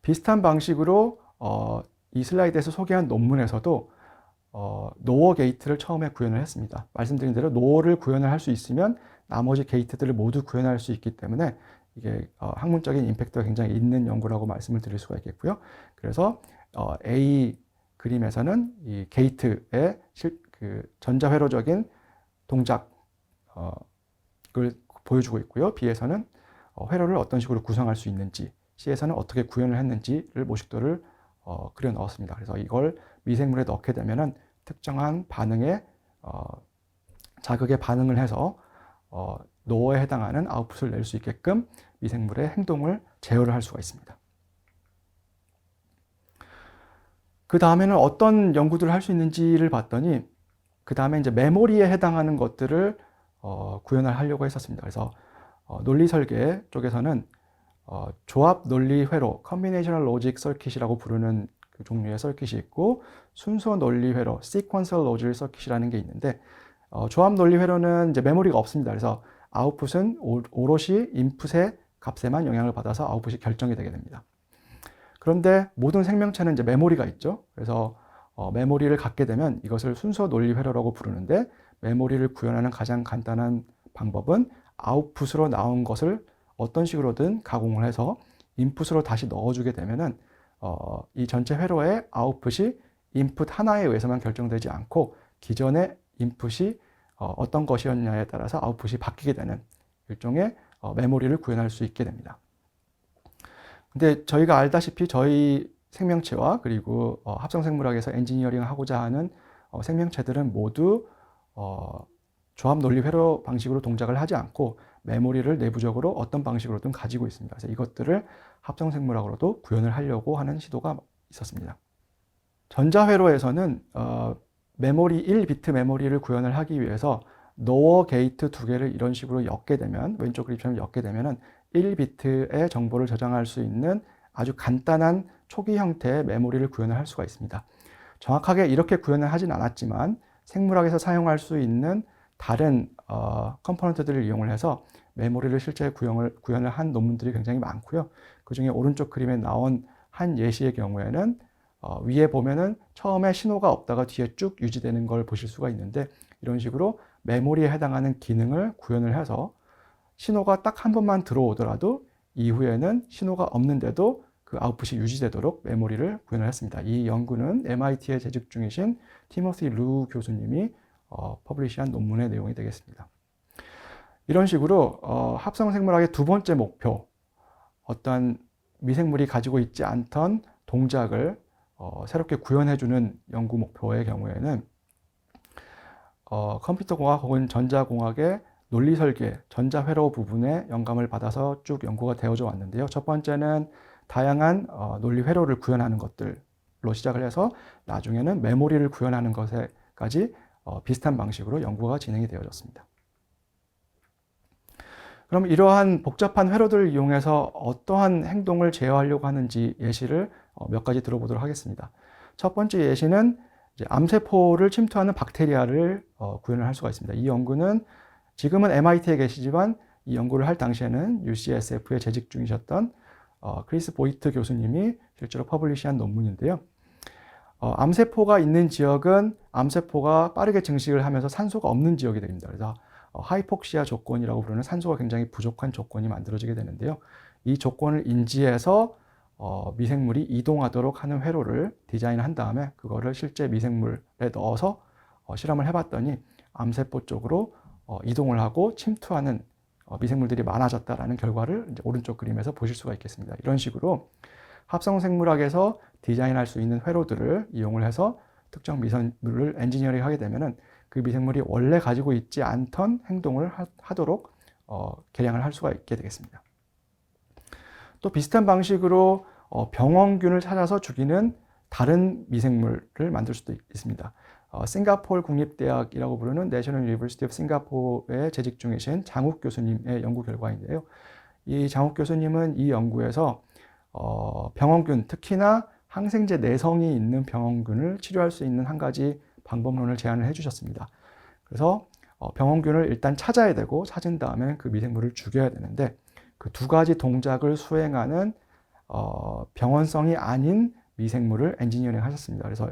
비슷한 방식으로 이 슬라이드에서 소개한 논문에서도 NOR 게이트를 처음에 구현을 했습니다. 말씀드린 대로 NOR를 구현을 할 수 있으면 나머지 게이트들을 모두 구현할 수 있기 때문에 이게 학문적인 임팩트가 굉장히 있는 연구라고 말씀을 드릴 수가 있겠고요. 그래서 A 그림에서는 이 게이트의 그 전자회로적인 동작을 보여주고 있고요. B에서는 회로를 어떤 식으로 구성할 수 있는지, C에서는 어떻게 구현을 했는지를 모식도를 그려 넣었습니다. 그래서 이걸 미생물에 넣게 되면은 특정한 반응에 자극에 반응을 해서 노어에 해당하는 아웃풋을 낼 수 있게끔 미생물의 행동을 제어를 할 수가 있습니다. 그 다음에는 어떤 연구들을 할 수 있는지를 봤더니 그 다음에 이제 메모리에 해당하는 것들을 구현을 하려고 했었습니다. 그래서 논리 설계 쪽에서는 조합 논리 회로, Combinational Logic Circuit이라고 부르는 그 종류의 서킷이 있고, 순서 논리 회로 sequential logic circuit이라는 게 있는데, 조합 논리 회로는 이제 메모리가 없습니다. 그래서 아웃풋은 오롯이 인풋의 값에만 영향을 받아서 아웃풋이 결정이 되게 됩니다. 그런데 모든 생명체는 이제 메모리가 있죠. 그래서 메모리를 갖게 되면 이것을 순서 논리 회로라고 부르는데, 메모리를 구현하는 가장 간단한 방법은 아웃풋으로 나온 것을 어떤 식으로든 가공을 해서 인풋으로 다시 넣어주게 되면은 이 전체 회로의 아웃풋이 인풋 하나에 의해서만 결정되지 않고 기존의 인풋이 어떤 것이었냐에 따라서 아웃풋이 바뀌게 되는 일종의 메모리를 구현할 수 있게 됩니다. 근데 저희가 알다시피 저희 생명체와 그리고 합성생물학에서 엔지니어링을 하고자 하는 생명체들은 모두 조합 논리 회로 방식으로 동작을 하지 않고 메모리를 내부적으로 어떤 방식으로든 가지고 있습니다. 그래서 이것들을 합성생물학으로도 구현을 하려고 하는 시도가 있었습니다. 전자회로에서는 메모리 1비트 메모리를 구현을 하기 위해서 노어 게이트 두 개를 이런 식으로 엮게 되면, 왼쪽 그립처럼 엮게 되면은 1비트의 정보를 저장할 수 있는 아주 간단한 초기 형태의 메모리를 구현을 할 수가 있습니다. 정확하게 이렇게 구현을 하진 않았지만 생물학에서 사용할 수 있는 다른 컴포넌트들을 이용을 해서 메모리를 실제 구현을 한 논문들이 굉장히 많고요. 그 중에 오른쪽 그림에 나온 한 예시의 경우에는 위에 보면은 처음에 신호가 없다가 뒤에 쭉 유지되는 걸 보실 수가 있는데, 이런 식으로 메모리에 해당하는 기능을 구현을 해서 신호가 딱 한 번만 들어오더라도 이후에는 신호가 없는데도 그 아웃풋이 유지되도록 메모리를 구현을 했습니다. 이 연구는 MIT에 재직 중이신 티모시 루 교수님이 퍼블리시한 논문의 내용이 되겠습니다. 이런 식으로 합성생물학의 두 번째 목표, 어떤 미생물이 가지고 있지 않던 동작을 새롭게 구현해주는 연구 목표의 경우에는 컴퓨터공학 혹은 전자공학의 논리 설계, 전자회로 부분에 영감을 받아서 쭉 연구가 되어져 왔는데요. 첫 번째는 다양한 논리 회로를 구현하는 것들로 시작을 해서 나중에는 메모리를 구현하는 것에까지 비슷한 방식으로 연구가 진행이 되어졌습니다. 그럼 이러한 복잡한 회로들을 이용해서 어떠한 행동을 제어하려고 하는지 예시를 몇 가지 들어보도록 하겠습니다. 첫 번째 예시는 이제 암세포를 침투하는 박테리아를 구현을 할 수가 있습니다. 이 연구는 지금은 MIT에 계시지만 이 연구를 할 당시에는 UCSF에 재직 중이셨던 크리스 보이트 교수님이 실제로 퍼블리시한 논문인데요. 암세포가 있는 지역은 암세포가 빠르게 증식을 하면서 산소가 없는 지역이 됩니다. 그래서 하이폭시아 조건이라고 부르는 산소가 굉장히 부족한 조건이 만들어지게 되는데요. 이 조건을 인지해서 미생물이 이동하도록 하는 회로를 디자인한 다음에 그거를 실제 미생물에 넣어서 실험을 해봤더니 암세포 쪽으로 이동을 하고 침투하는 미생물들이 많아졌다라는 결과를 이제 오른쪽 그림에서 보실 수가 있겠습니다. 이런 식으로 합성생물학에서 디자인할 수 있는 회로들을 이용을 해서 특정 미생물을 엔지니어링 하게 되면은 그 미생물이 원래 가지고 있지 않던 행동을 하도록 개량을 할 수가 있게 되겠습니다. 또 비슷한 방식으로 병원균을 찾아서 죽이는 다른 미생물을 만들 수도 있습니다. 싱가포르 국립대학이라고 부르는 내셔널 유니버시티 오브 싱가포르에 재직 중이신 장욱 교수님의 연구 결과인데요. 이 장욱 교수님은 이 연구에서 병원균, 특히나 항생제 내성이 있는 병원균을 치료할 수 있는 한 가지 방법론을 제안을 해주셨습니다. 그래서 병원균을 일단 찾아야 되고 찾은 다음에 그 미생물을 죽여야 되는데 그 두 가지 동작을 수행하는 병원성이 아닌 미생물을 엔지니어링 하셨습니다. 그래서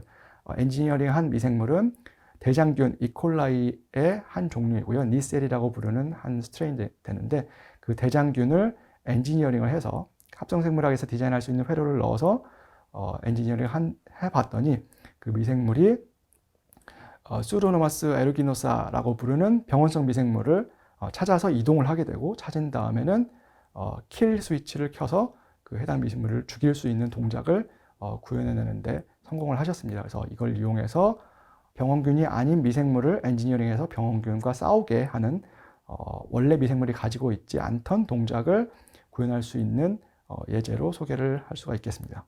엔지니어링한 미생물은 대장균 이콜라이의 한 종류이고요. 니셀이라고 부르는 한 스트레인 되는데 그 대장균을 엔지니어링을 해서 합성생물학에서 디자인할 수 있는 회로를 넣어서 엔지니어링 해봤더니 그 미생물이 수도노마스 에루기노사라고 부르는 병원성 미생물을 찾아서 이동을 하게 되고 찾은 다음에는 킬 스위치를 켜서 그 해당 미생물을 죽일 수 있는 동작을 구현해내는데 성공을 하셨습니다. 그래서 이걸 이용해서 병원균이 아닌 미생물을 엔지니어링해서 병원균과 싸우게 하는 원래 미생물이 가지고 있지 않던 동작을 구현할 수 있는 예제로 소개를 할 수가 있겠습니다.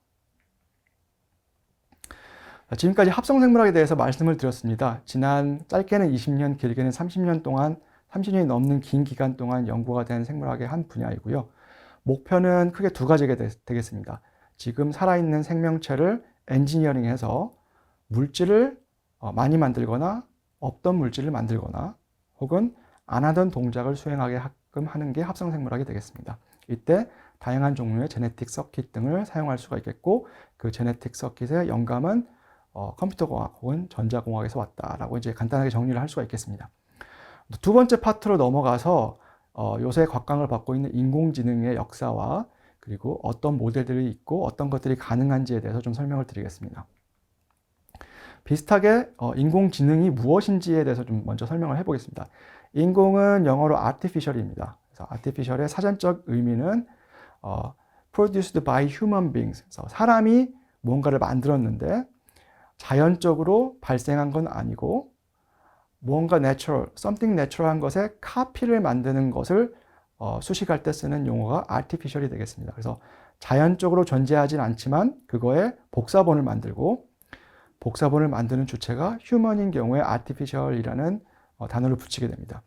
지금까지 합성생물학에 대해서 말씀을 드렸습니다. 지난 짧게는 20년, 길게는 30년 동안 30년이 넘는 긴 기간 동안 연구가 된 생물학의 한 분야이고요. 목표는 크게 두 가지가 되겠습니다. 지금 살아있는 생명체를 엔지니어링해서 물질을 많이 만들거나 없던 물질을 만들거나 혹은 안 하던 동작을 수행하게끔 하는 게 합성생물학이 되겠습니다. 이때 다양한 종류의 제네틱 서킷 등을 사용할 수가 있겠고, 그 제네틱 서킷의 영감은 컴퓨터공학 혹은 전자공학에서 왔다라고 이제 간단하게 정리를 할 수가 있겠습니다. 두 번째 파트로 넘어가서 요새 곽광을 받고 있는 인공지능의 역사와 그리고 어떤 모델들이 있고 어떤 것들이 가능한지에 대해서 좀 설명을 드리겠습니다. 비슷하게 인공지능이 무엇인지에 대해서 좀 먼저 설명을 해보겠습니다. 인공은 영어로 artificial입니다. 그래서 artificial의 사전적 의미는 produced by human beings. 그래서 사람이 무언가를 만들었는데 자연적으로 발생한 건 아니고 무언가 natural, something natural한 것의 카피를 만드는 것을 수식할 때 쓰는 용어가 artificial이 되겠습니다. 그래서 자연적으로 존재하진 않지만 그거의 복사본을 만들고 복사본을 만드는 주체가 human인 경우에 artificial이라는 단어를 붙이게 됩니다.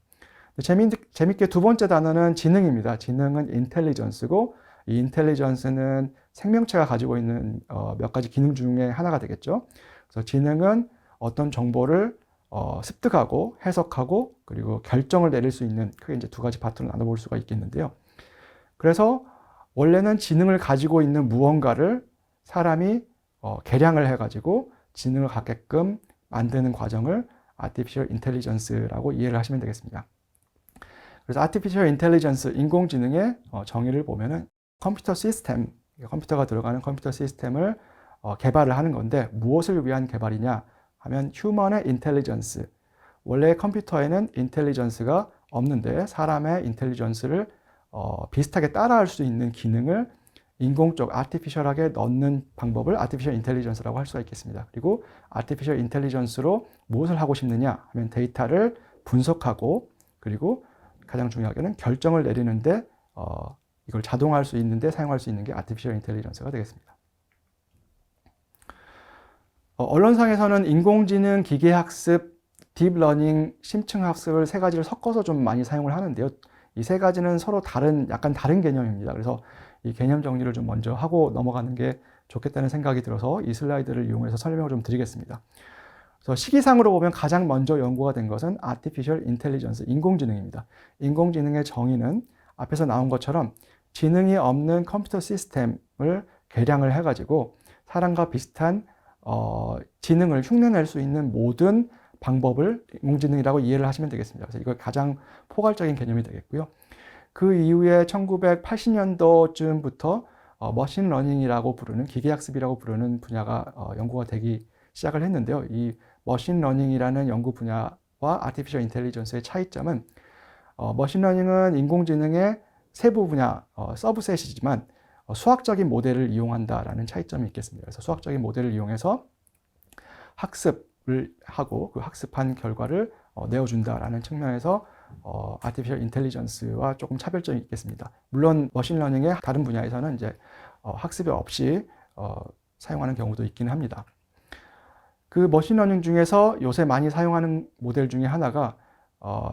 재밌게 두 번째 단어는 지능입니다. 지능은 intelligence고 이 intelligence는 생명체가 가지고 있는 몇 가지 기능 중에 하나가 되겠죠. 그래서 지능은 어떤 정보를 습득하고 해석하고 그리고 결정을 내릴 수 있는 크게 이제 두 가지 파트로 나눠볼 수가 있겠는데요. 그래서 원래는 지능을 가지고 있는 무언가를 사람이 개량을 해가지고 지능을 갖게끔 만드는 과정을 artificial intelligence라고 이해를 하시면 되겠습니다. 그래서 artificial intelligence, 인공지능의 정의를 보면은 컴퓨터 시스템, 컴퓨터가 들어가는 컴퓨터 시스템을 개발을 하는 건데 무엇을 위한 개발이냐 하면 human의 intelligence, 원래 컴퓨터에는 intelligence가 없는데 사람의 intelligence를 비슷하게 따라할 수 있는 기능을 인공적, artificial하게 넣는 방법을 artificial intelligence라고 할 수가 있겠습니다. 그리고 artificial intelligence로 무엇을 하고 싶느냐 하면 데이터를 분석하고 그리고 가장 중요하게는 결정을 내리는데 이걸 자동화할 수 있는데 사용할 수 있는 게 artificial intelligence가 되겠습니다. 언론상에서는 인공지능, 기계학습, 딥러닝, 심층학습을 세 가지를 섞어서 좀 많이 사용을 하는데요. 이 세 가지는 서로 약간 다른 개념입니다. 그래서 이 개념 정리를 좀 먼저 하고 넘어가는 게 좋겠다는 생각이 들어서 이 슬라이드를 이용해서 설명을 좀 드리겠습니다. 그래서 시기상으로 보면 가장 먼저 연구가 된 것은 artificial intelligence, 인공지능입니다. 인공지능의 정의는 앞에서 나온 것처럼 지능이 없는 컴퓨터 시스템을 개량을 해가지고 사람과 비슷한 지능을 흉내낼 수 있는 모든 방법을 인공지능이라고 이해를 하시면 되겠습니다. 그래서 이거 가장 포괄적인 개념이 되겠고요. 그 이후에 1980년도쯤부터 머신러닝이라고 부르는 기계학습이라고 부르는 분야가 연구가 되기 시작을 했는데요. 이 머신러닝이라는 연구 분야와 아티피셜 인텔리전스의 차이점은 머신러닝은 인공지능의 세부 분야, 서브셋이지만 수학적인 모델을 이용한다라는 차이점이 있겠습니다. 그래서 수학적인 모델을 이용해서 학습을 하고 그 학습한 결과를 내어준다라는 측면에서 아티피셜 인텔리전스와 조금 차별점이 있겠습니다. 물론 머신러닝의 다른 분야에서는 이제 학습이 없이 사용하는 경우도 있기는 합니다. 그 머신러닝 중에서 요새 많이 사용하는 모델 중에 하나가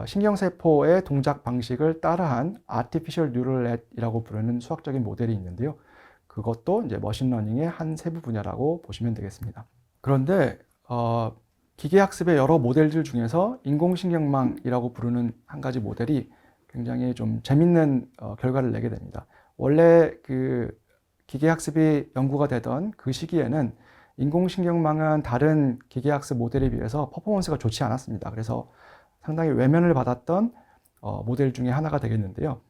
신경세포의 동작 방식을 따라한 Artificial Neural Net이라고 부르는 수학적인 모델이 있는데요. 그것도 이제 머신러닝의 한 세부 분야라고 보시면 되겠습니다. 그런데 기계학습의 여러 모델들 중에서 인공신경망이라고 부르는 한 가지 모델이 굉장히 좀 재밌는 결과를 내게 됩니다. 원래 그 기계학습이 연구가 되던 그 시기에는 인공신경망은 다른 기계학습 모델에 비해서 퍼포먼스가 좋지 않았습니다. 그래서 상당히 외면을 받았던 모델 중에 하나가 되겠는데요.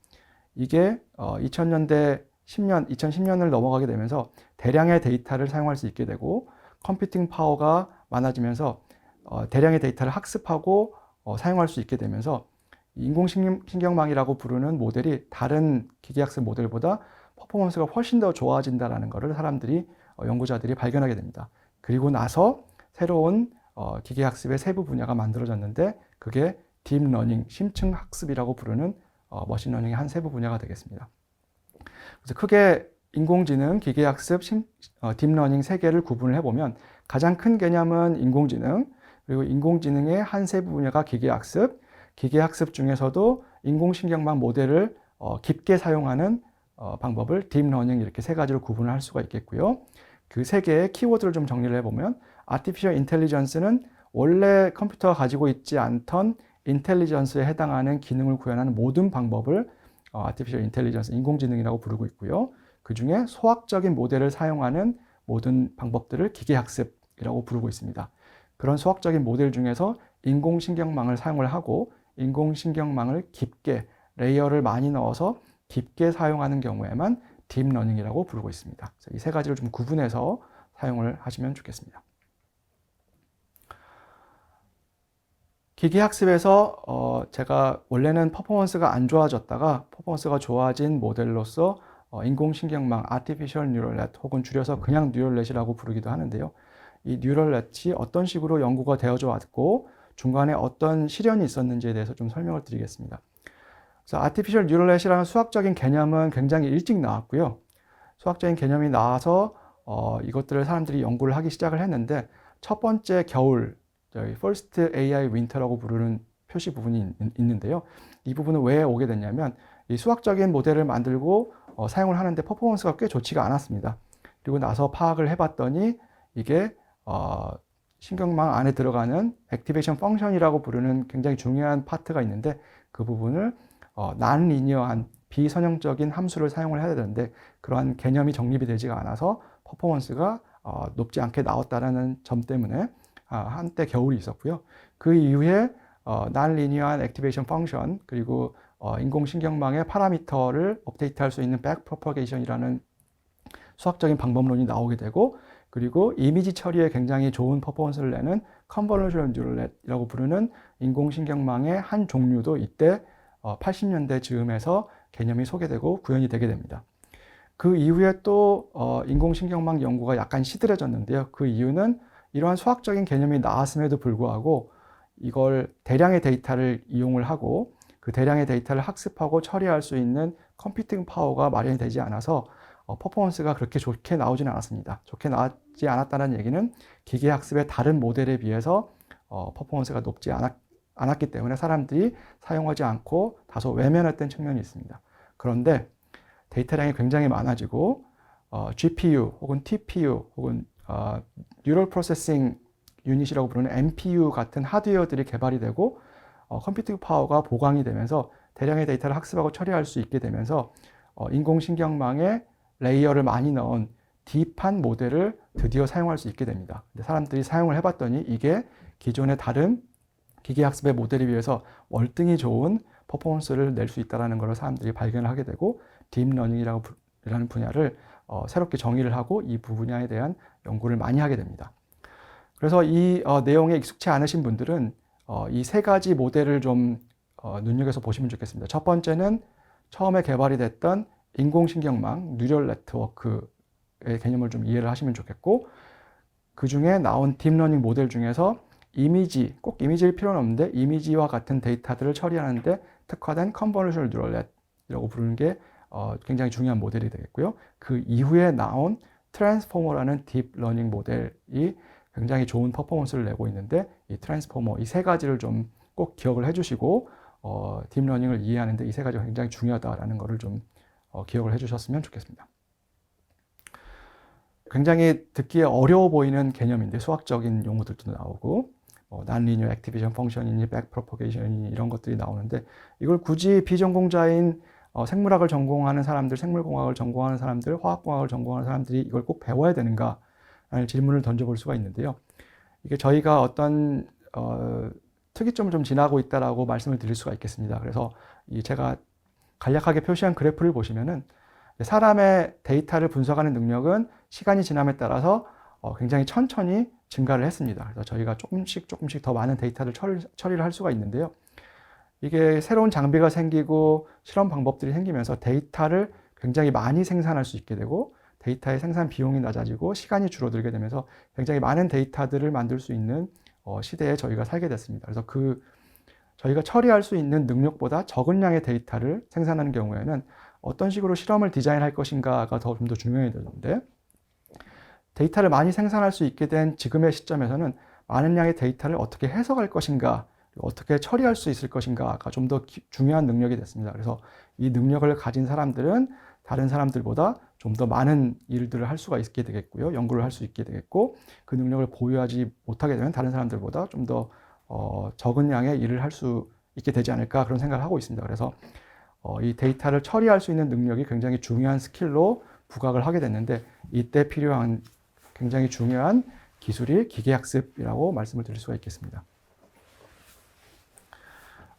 이게 2010년을 넘어가게 되면서 대량의 데이터를 사용할 수 있게 되고 컴퓨팅 파워가 많아지면서 대량의 데이터를 학습하고 사용할 수 있게 되면서 인공신경망이라고 부르는 모델이 다른 기계학습 모델보다 퍼포먼스가 훨씬 더 좋아진다는 것을 연구자들이 발견하게 됩니다. 그리고 나서 새로운 기계학습의 세부 분야가 만들어졌는데 그게 딥러닝, 심층학습이라고 부르는 머신러닝의 한 세부 분야가 되겠습니다. 그래서 크게 인공지능, 기계학습, 딥러닝 세 개를 구분을 해보면 가장 큰 개념은 인공지능, 그리고 인공지능의 한 세부 분야가 기계학습, 기계학습 중에서도 인공신경망 모델을 깊게 사용하는 방법을 딥러닝 이렇게 세 가지로 구분을 할 수가 있겠고요. 그 세 개의 키워드를 좀 정리를 해보면 Artificial Intelligence는 원래 컴퓨터가 가지고 있지 않던 인텔리전스에 해당하는 기능을 구현하는 모든 방법을 Artificial Intelligence, 인공지능이라고 부르고 있고요. 그 중에 소학적인 모델을 사용하는 모든 방법들을 기계학습이라고 부르고 있습니다. 그런 소학적인 모델 중에서 인공신경망을 사용을 하고 인공신경망을 깊게 레이어를 많이 넣어서 깊게 사용하는 경우에만 딥러닝이라고 부르고 있습니다. 이 세 가지를 좀 구분해서 사용을 하시면 좋겠습니다. 기계학습에서 제가 원래는 퍼포먼스가 안 좋아졌다가 퍼포먼스가 좋아진 모델로서 인공신경망, Artificial Neural Net 혹은 줄여서 그냥 Neural Net이라고 부르기도 하는데요. 이 Neural Net이 어떤 식으로 연구가 되어져 왔고 중간에 어떤 시련이 있었는지에 대해서 좀 설명을 드리겠습니다. 그래서 Artificial Neural Net이라는 수학적인 개념은 굉장히 일찍 나왔고요. 수학적인 개념이 나와서 이것들을 사람들이 연구를 하기 시작을 했는데 첫 번째 겨울, 저희 First AI Winter라고 부르는 표시 부분이 있는데요. 이 부분은 왜 오게 됐냐면 이 수학적인 모델을 만들고 사용을 하는데 퍼포먼스가 꽤 좋지가 않았습니다. 그리고 나서 파악을 해봤더니 이게 신경망 안에 들어가는 액티베이션 펑션이라고 부르는 굉장히 중요한 파트가 있는데 그 부분을 non-linear한 비선형적인 함수를 사용을 해야 되는데 그러한 개념이 정립이 되지가 않아서 퍼포먼스가 높지 않게 나왔다는 점 때문에 한때 겨울이 있었고요. 그 이후에 non-linear한 액티베이션 펑션 그리고 인공신경망의 파라미터를 업데이트할 수 있는 백프로퍼게이션이라는 수학적인 방법론이 나오게 되고 그리고 이미지 처리에 굉장히 좋은 퍼포먼스를 내는 컨볼루션 뉴럴넷이라고 부르는 인공신경망의 한 종류도 이때 80년대 즈음에서 개념이 소개되고 구현이 되게 됩니다. 그 이후에 또 인공신경망 연구가 약간 시들해졌는데요. 그 이유는 이러한 수학적인 개념이 나왔음에도 불구하고 이걸 대량의 데이터를 이용을 하고 그 대량의 데이터를 학습하고 처리할 수 있는 컴퓨팅 파워가 마련이 되지 않아서 퍼포먼스가 그렇게 좋게 나오지는 않았습니다. 좋게 나왔지 않았다는 얘기는 기계학습의 다른 모델에 비해서 퍼포먼스가 높지 않았기 때문에 사람들이 사용하지 않고 다소 외면했던 측면이 있습니다. 그런데 데이터량이 굉장히 많아지고 GPU 혹은 TPU 혹은 Neural Processing Unit이라고 부르는 NPU 같은 하드웨어들이 개발이 되고 컴퓨팅 파워가 보강이 되면서 대량의 데이터를 학습하고 처리할 수 있게 되면서 인공신경망에 레이어를 많이 넣은 딥한 모델을 드디어 사용할 수 있게 됩니다. 근데 사람들이 사용을 해봤더니 이게 기존의 다른 기계학습의 모델에 비해서 월등히 좋은 퍼포먼스를 낼 수 있다는 것을 사람들이 발견을 하게 되고 딥러닝이라는 분야를 새롭게 정의를 하고 이 분야에 대한 연구를 많이 하게 됩니다. 그래서 이 내용에 익숙치 않으신 분들은 이 세 가지 모델을 좀 눈여겨서 보시면 좋겠습니다. 첫 번째는 처음에 개발이 됐던 인공신경망, 뉴럴 네트워크의 개념을 좀 이해를 하시면 좋겠고 그 중에 나온 딥러닝 모델 중에서 이미지, 꼭 이미지일 필요는 없는데 이미지와 같은 데이터들을 처리하는데 특화된 컨볼루셔널 뉴럴 넷이라고 부르는 게 굉장히 중요한 모델이 되겠고요. 그 이후에 나온 트랜스포머라는 딥러닝 모델이 굉장히 좋은 퍼포먼스를 내고 있는데 이 트랜스포머, 이 세 가지를 좀 꼭 기억을 해주시고 딥러닝을 이해하는데 이 세 가지가 굉장히 중요하다는 것을 좀 기억을 해주셨으면 좋겠습니다. 굉장히 듣기에 어려워 보이는 개념인데 수학적인 용어들도 나오고 non-linear activation function이니 backpropagation이니 이런 것들이 나오는데 이걸 굳이 비전공자인 생물학을 전공하는 사람들, 생물공학을 전공하는 사람들, 화학공학을 전공하는 사람들이 이걸 꼭 배워야 되는가 라는 질문을 던져볼 수가 있는데요. 이게 저희가 어떤 특이점을 좀 지나고 있다라고 말씀을 드릴 수가 있겠습니다. 그래서 제가 간략하게 표시한 그래프를 보시면은 사람의 데이터를 분석하는 능력은 시간이 지남에 따라서 굉장히 천천히 증가를 했습니다. 그래서 저희가 조금씩 더 많은 데이터를 처리를 할 수가 있는데요. 이게 새로운 장비가 생기고 실험 방법들이 생기면서 데이터를 굉장히 많이 생산할 수 있게 되고 데이터의 생산 비용이 낮아지고 시간이 줄어들게 되면서 굉장히 많은 데이터들을 만들 수 있는 시대에 저희가 살게 됐습니다. 그래서 저희가 처리할 수 있는 능력보다 적은 양의 데이터를 생산하는 경우에는 어떤 식으로 실험을 디자인할 것인가가 좀 더 중요해지는데 데이터를 많이 생산할 수 있게 된 지금의 시점에서는 많은 양의 데이터를 어떻게 해석할 것인가, 어떻게 처리할 수 있을 것인가가 좀 더 중요한 능력이 됐습니다. 그래서 이 능력을 가진 사람들은 다른 사람들보다 좀 더 많은 일들을 할 수가 있게 되겠고요. 연구를 할 수 있게 되겠고, 그 능력을 보유하지 못하게 되면 다른 사람들보다 좀 더 적은 양의 일을 할 수 있게 되지 않을까, 그런 생각을 하고 있습니다. 그래서 이 데이터를 처리할 수 있는 능력이 굉장히 중요한 스킬로 부각을 하게 됐는데, 이때 필요한 굉장히 중요한 기술이 기계학습이라고 말씀을 드릴 수가 있겠습니다.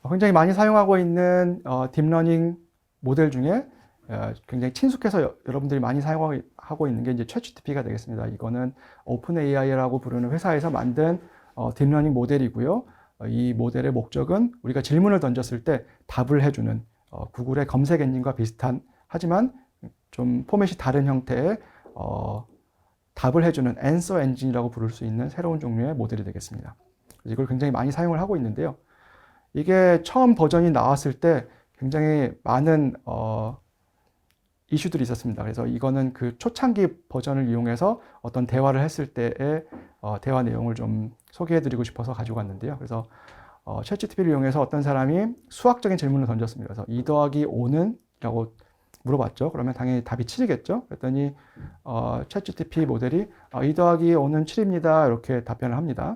굉장히 많이 사용하고 있는 딥러닝 모델 중에 굉장히 친숙해서 여러분들이 많이 사용하고 있는 게 이제 챗GPT가 되겠습니다. 이거는 오픈AI라고 부르는 회사에서 만든 딥러닝 모델이고요. 이 모델의 목적은 우리가 질문을 던졌을 때 답을 해주는 구글의 검색 엔진과 비슷한, 하지만 좀 포맷이 다른 형태의 답을 해주는 answer engine이라고 부를 수 있는 새로운 종류의 모델이 되겠습니다. 이걸 굉장히 많이 사용을 하고 있는데요. 이게 처음 버전이 나왔을 때 굉장히 많은 이슈들이 있었습니다. 그래서 이거는 그 초창기 버전을 이용해서 어떤 대화를 했을 때의 대화 내용을 좀 소개해드리고 싶어서 가지고 왔는데요. 그래서 챗GPT를 이용해서 어떤 사람이 수학적인 질문을 던졌습니다. 그래서 2 더하기 5는? 라고 물어봤죠. 그러면 당연히 답이 7이겠죠. 그랬더니 챗GPT 모델이 2 더하기 5는 7입니다. 이렇게 답변을 합니다.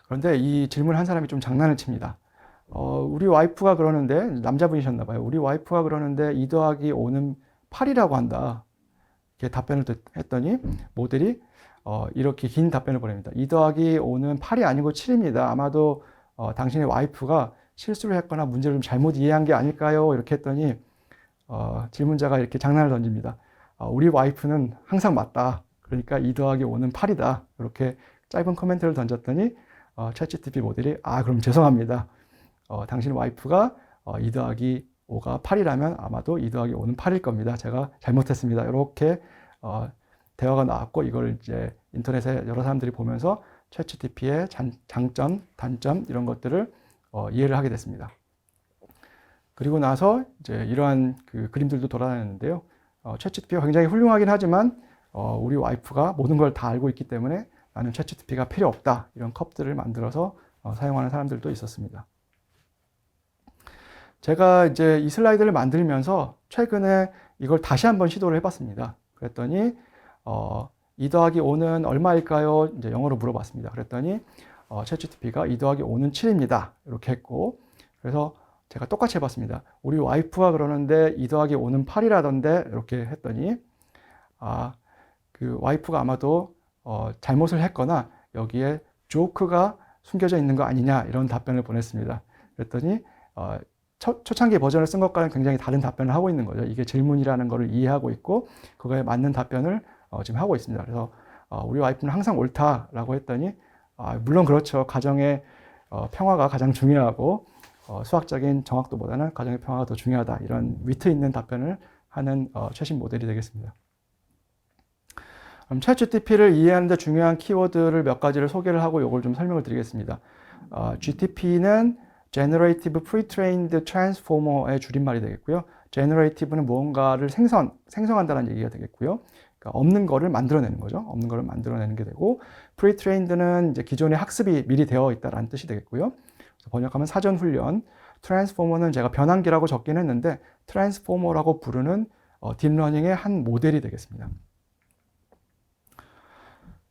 그런데 이 질문을 한 사람이 좀 장난을 칩니다. 우리 와이프가 그러는데, 남자분이셨나 봐요. 우리 와이프가 그러는데 2 더하기 5는 8이라고 한다. 이렇게 답변을 했더니 모델이 이렇게 긴 답변을 보냅니다. 2 더하기 5는 8이 아니고 7입니다. 아마도 당신의 와이프가 실수를 했거나 문제를 좀 잘못 이해한 게 아닐까요? 이렇게 했더니 질문자가 이렇게 장난을 던집니다. 우리 와이프는 항상 맞다. 그러니까 2 더하기 5는 8이다. 이렇게 짧은 코멘트를 던졌더니 챗GPT 모델이 그럼 죄송합니다. 당신 와이프가 2 더하기 5가 8이라면 아마도 2 더하기 5는 8일 겁니다. 제가 잘못했습니다. 이렇게 대화가 나왔고, 이걸 이제 인터넷에 여러 사람들이 보면서 챗GPT의 장점, 단점 이런 것들을 이해를 하게 됐습니다. 그리고 나서 이제 이러한 그 그림들도 돌아다녔는데요. 챗GPT가 굉장히 훌륭하긴 하지만 우리 와이프가 모든 걸 다 알고 있기 때문에 나는 챗GPT가 필요 없다, 이런 컵들을 만들어서 사용하는 사람들도 있었습니다. 제가 이제 이 슬라이드를 만들면서 최근에 이걸 다시 한번 시도를 해봤습니다. 그랬더니 2 더하기 5는 얼마일까요? 이제 영어로 물어봤습니다. 그랬더니 챗GPT가 2 더하기 5는 7입니다. 이렇게 했고, 그래서 제가 똑같이 해봤습니다. 우리 와이프가 그러는데 2 더하기 5는 8이라던데 이렇게 했더니 그 와이프가 아마도 잘못을 했거나 여기에 조크가 숨겨져 있는 거 아니냐, 이런 답변을 보냈습니다. 그랬더니 초창기 버전을 쓴 것과는 굉장히 다른 답변을 하고 있는 거죠. 이게 질문이라는 것을 이해하고 있고 그거에 맞는 답변을 지금 하고 있습니다. 그래서 우리 와이프는 항상 옳다라고 했더니 물론 그렇죠. 가정의 평화가 가장 중요하고 수학적인 정확도보다는 가정의 평화가 더 중요하다, 이런 위트 있는 답변을 하는 최신 모델이 되겠습니다. 그럼 챗GPT를 이해하는 데 중요한 키워드를 몇 가지를 소개를 하고 이걸 좀 설명을 드리겠습니다. GTP는 Generative Pre-trained Transformer의 줄임말이 되겠고요. Generative는 무언가를 생성한다는 얘기가 되겠고요. 그러니까 없는 거를 만들어내는 거죠. 없는 거를 만들어내는 게 되고, Pre-trained는 이제 기존의 학습이 미리 되어 있다는 뜻이 되겠고요. 번역하면 사전 훈련. Transformer는 제가 변환기라고 적긴 했는데 Transformer라고 부르는 딥러닝의 한 모델이 되겠습니다.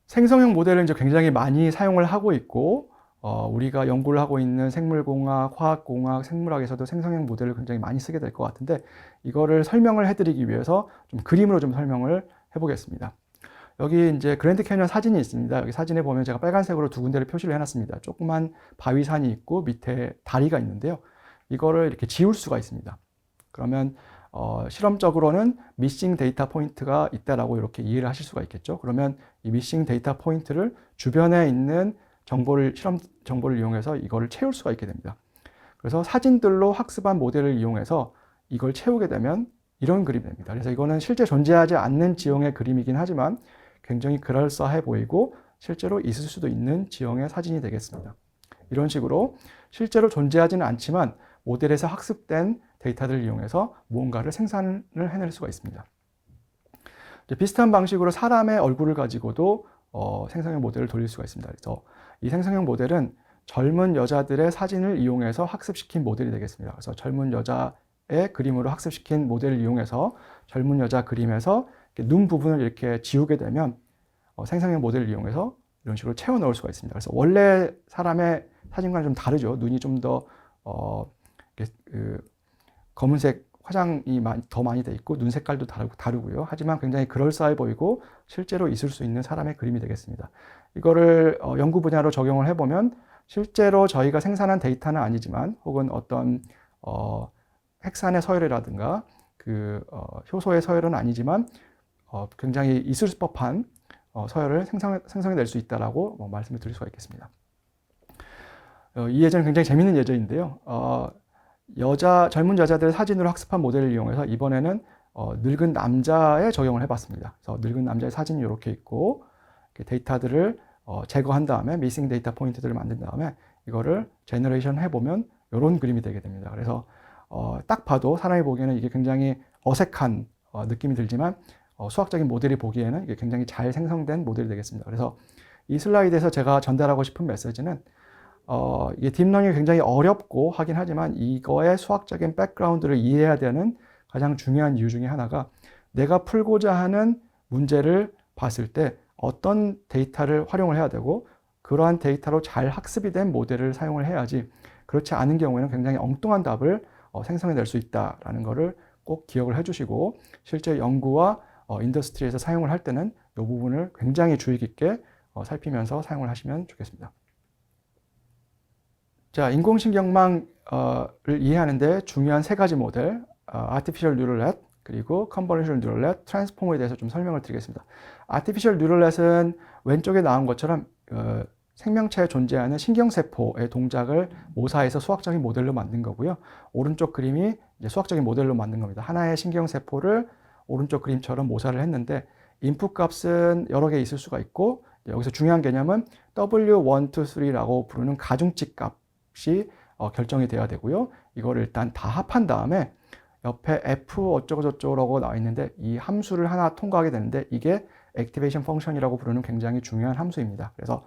생성형 모델을 이제 굉장히 많이 사용을 하고 있고, 우리가 연구를 하고 있는 생물공학, 화학공학, 생물학에서도 생성형 모델을 굉장히 많이 쓰게 될 것 같은데, 이거를 설명을 해드리기 위해서 좀 그림으로 좀 설명을 해보겠습니다. 여기 이제 그랜드 캐니언 사진이 있습니다. 여기 사진에 보면 제가 빨간색으로 두 군데를 표시를 해놨습니다. 조그만 바위산이 있고 밑에 다리가 있는데요. 이거를 이렇게 지울 수가 있습니다. 그러면 실험적으로는 미싱 데이터 포인트가 있다라고 이렇게 이해를 하실 수가 있겠죠. 그러면 이 미싱 데이터 포인트를 주변에 있는 실험 정보를 이용해서 이거를 채울 수가 있게 됩니다. 그래서 사진들로 학습한 모델을 이용해서 이걸 채우게 되면 이런 그림이 됩니다. 그래서 이거는 실제 존재하지 않는 지형의 그림이긴 하지만 굉장히 그럴싸해 보이고 실제로 있을 수도 있는 지형의 사진이 되겠습니다. 이런 식으로 실제로 존재하지는 않지만 모델에서 학습된 데이터들을 이용해서 무언가를 생산을 해낼 수가 있습니다. 비슷한 방식으로 사람의 얼굴을 가지고도 생성형 모델을 돌릴 수가 있습니다. 그래서 이 생성형 모델은 젊은 여자들의 사진을 이용해서 학습시킨 모델이 되겠습니다. 그래서 젊은 여자 그림으로 학습시킨 모델을 이용해서 젊은 여자 그림에서 눈 부분을 이렇게 지우게 되면 생성형 모델을 이용해서 이런 식으로 채워 넣을 수가 있습니다. 그래서 원래 사람의 사진과는 좀 다르죠. 눈이 좀 더 검은색 화장이 더 많이 돼 있고 눈 색깔도 다르고요. 하지만 굉장히 그럴싸해 보이고 실제로 있을 수 있는 사람의 그림이 되겠습니다. 이거를 연구 분야로 적용을 해보면 실제로 저희가 생산한 데이터는 아니지만 혹은 어떤 핵산의 서열이라든가 효소의 서열은 아니지만 굉장히 있을 법한 서열을 생성해낼 수 있다라고 말씀을 드릴 수가 있겠습니다. 이 예제는 굉장히 재밌는 예제인데요. 젊은 여자들의 사진으로 학습한 모델을 이용해서 이번에는 늙은 남자에 적용을 해봤습니다. 그래서 늙은 남자의 사진이 이렇게 있고 데이터들을 제거한 다음에 미싱 데이터 포인트들을 만든 다음에 이거를 제너레이션 해보면 이런 그림이 되게 됩니다. 그래서 딱 봐도 사람이 보기에는 이게 굉장히 어색한 느낌이 들지만 수학적인 모델이 보기에는 이게 굉장히 잘 생성된 모델이 되겠습니다. 그래서 이 슬라이드에서 제가 전달하고 싶은 메시지는 이게 딥러닝이 굉장히 어렵고 하긴 하지만 이거의 수학적인 백그라운드를 이해해야 되는 가장 중요한 이유 중에 하나가 내가 풀고자 하는 문제를 봤을 때 어떤 데이터를 활용을 해야 되고 그러한 데이터로 잘 학습이 된 모델을 사용을 해야지 그렇지 않은 경우에는 굉장히 엉뚱한 답을 생성해낼 수 있다는 것을 꼭 기억을 해주시고 실제 연구와 인더스트리에서 사용을 할 때는 이 부분을 굉장히 주의 깊게 살피면서 사용을 하시면 좋겠습니다. 자, 인공신경망을 이해하는데 중요한 세 가지 모델, Artificial Neural Net, 그리고 Convolutional Neural Net, 트랜스포머에 대해서 좀 설명을 드리겠습니다. Artificial Neural Net은 왼쪽에 나온 것처럼 생명체에 존재하는 신경세포의 동작을 모사해서 수학적인 모델로 만든 거고요. 오른쪽 그림이 이제 수학적인 모델로 만든 겁니다. 하나의 신경세포를 오른쪽 그림처럼 모사를 했는데 인풋 값은 여러 개 있을 수가 있고 여기서 중요한 개념은 W1, 2, 3라고 부르는 가중치 값이 결정이 돼야 되고요. 이거를 일단 다 합한 다음에 옆에 F 어쩌고 저쩌고라고 나와 있는데 이 함수를 하나 통과하게 되는데 이게 액티베이션 펑션이라고 부르는 굉장히 중요한 함수입니다. 그래서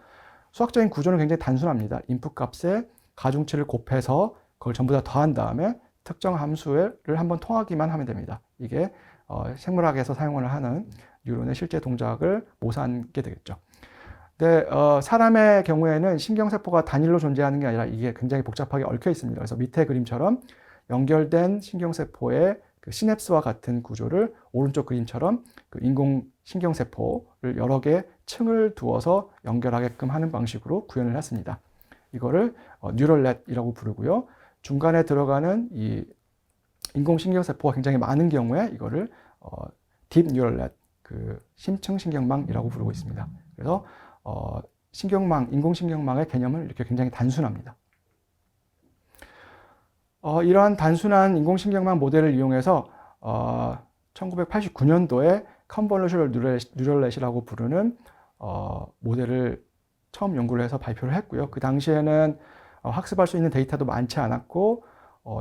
수학적인 구조는 굉장히 단순합니다. 인풋 값에 가중치를 곱해서 그걸 전부 다 더한 다음에 특정 함수를 한번 통하기만 하면 됩니다. 이게 생물학에서 사용을 하는 뉴런의 실제 동작을 모사하게 되겠죠. 근데 사람의 경우에는 신경세포가 단일로 존재하는 게 아니라 이게 굉장히 복잡하게 얽혀 있습니다. 그래서 밑에 그림처럼 연결된 신경세포의 그 시냅스와 같은 구조를 오른쪽 그림처럼 그 인공신경세포를 여러 개 층을 두어서 연결하게끔 하는 방식으로 구현을 했습니다. 이거를 뉴럴넷이라고 부르고요. 중간에 들어가는 이 인공신경세포가 굉장히 많은 경우에 이거를 딥 뉴럴넷, 그 심층 신경망이라고 부르고 있습니다. 그래서 인공신경망의 개념은 이렇게 굉장히 단순합니다. 이러한 단순한 인공신경망 모델을 이용해서 1989년도에 컨볼루셔널 뉴럴넷이라고 부르는 모델을 처음 연구를 해서 발표를 했고요. 그 당시에는 학습할 수 있는 데이터도 많지 않았고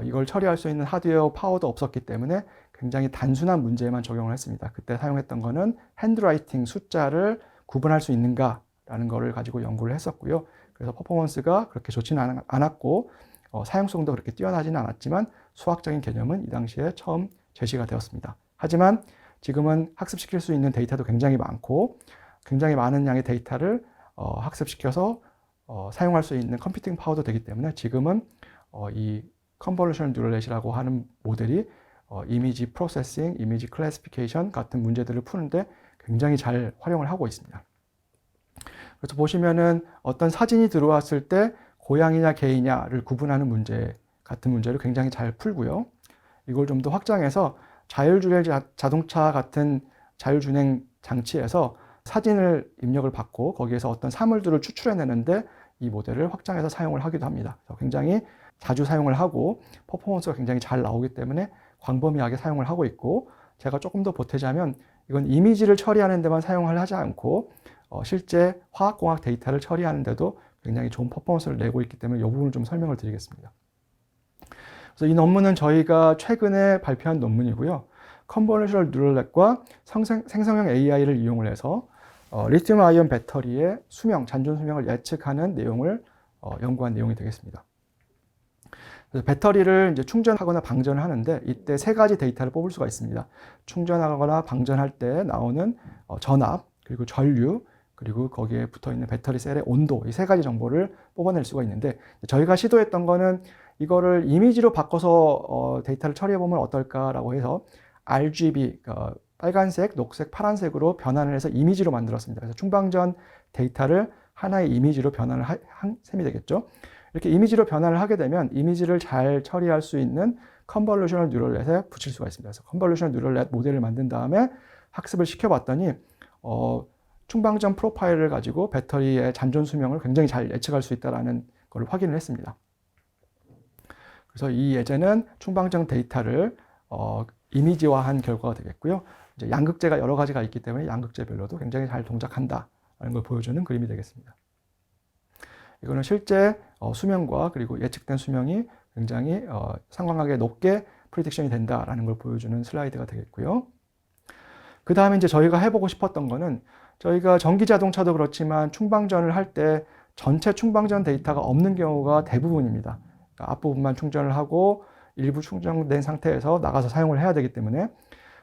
이걸 처리할 수 있는 하드웨어 파워도 없었기 때문에 굉장히 단순한 문제에만 적용을 했습니다. 그때 사용했던 거는 핸드라이팅 숫자를 구분할 수 있는가라는 거를 가지고 연구를 했었고요. 그래서 퍼포먼스가 그렇게 좋지는 않았고 사용성도 그렇게 뛰어나지는 않았지만 수학적인 개념은 이 당시에 처음 제시가 되었습니다. 하지만 지금은 학습시킬 수 있는 데이터도 굉장히 많고 굉장히 많은 양의 데이터를 학습시켜서 사용할 수 있는 컴퓨팅 파워도 되기 때문에 지금은 이 컨볼루셔널 뉴럴넷이라고 하는 모델이 이미지 프로세싱, 이미지 클래시피케이션 같은 문제들을 푸는데 굉장히 잘 활용을 하고 있습니다. 그래서 보시면은 어떤 사진이 들어왔을 때 고양이냐 개이냐를 구분하는 문제 같은 문제를 굉장히 잘 풀고요. 이걸 좀 더 확장해서 자율주행 자동차 같은 자율주행 장치에서 사진을 입력을 받고 거기에서 어떤 사물들을 추출해내는데 이 모델을 확장해서 사용을 하기도 합니다. 그래서 굉장히 자주 사용을 하고 퍼포먼스가 굉장히 잘 나오기 때문에 광범위하게 사용을 하고 있고 제가 조금 더 보태자면 이건 이미지를 처리하는 데만 사용을 하지 않고 실제 화학공학 데이터를 처리하는 데도 굉장히 좋은 퍼포먼스를 내고 있기 때문에 이 부분을 좀 설명을 드리겠습니다. 그래서 이 논문은 저희가 최근에 발표한 논문이고요. 컨볼루셔널 뉴럴넷과 생성형 AI를 이용을 해서 리튬 아이온 배터리의 수명, 잔존 수명을 예측하는 내용을 연구한 내용이 되겠습니다. 그래서 배터리를 이제 충전하거나 방전을 하는데 이때 세 가지 데이터를 뽑을 수가 있습니다. 충전하거나 방전할 때 나오는 전압, 그리고 전류, 그리고 거기에 붙어 있는 배터리 셀의 온도, 이 세 가지 정보를 뽑아낼 수가 있는데 저희가 시도했던 거는 이거를 이미지로 바꿔서 데이터를 처리해 보면 어떨까라고 해서 RGB, 빨간색, 녹색, 파란색으로 변환을 해서 이미지로 만들었습니다. 그래서 충방전 데이터를 하나의 이미지로 변환을 한 셈이 되겠죠. 이렇게 이미지로 변환을 하게 되면 이미지를 잘 처리할 수 있는 컨볼루셔널 뉴럴넷에 붙일 수가 있습니다. 그래서 컨볼루셔널 뉴럴넷 모델을 만든 다음에 학습을 시켜봤더니 충방전 프로파일을 가지고 배터리의 잔존 수명을 굉장히 잘 예측할 수 있다는 걸 확인을 했습니다. 그래서 이 예제는 충방전 데이터를 이미지화한 결과가 되겠고요. 이제 양극재가 여러 가지가 있기 때문에 양극재별로도 굉장히 잘 동작한다는 걸 보여주는 그림이 되겠습니다. 이거는 실제 수명과 그리고 예측된 수명이 굉장히 상관관계 높게 프리딕션이 된다라는 걸 보여주는 슬라이드가 되겠고요. 그 다음에 이제 저희가 해보고 싶었던 거는 저희가 전기 자동차도 그렇지만 충방전을 할 때 전체 충방전 데이터가 없는 경우가 대부분입니다. 그러니까 앞부분만 충전을 하고 일부 충전된 상태에서 나가서 사용을 해야 되기 때문에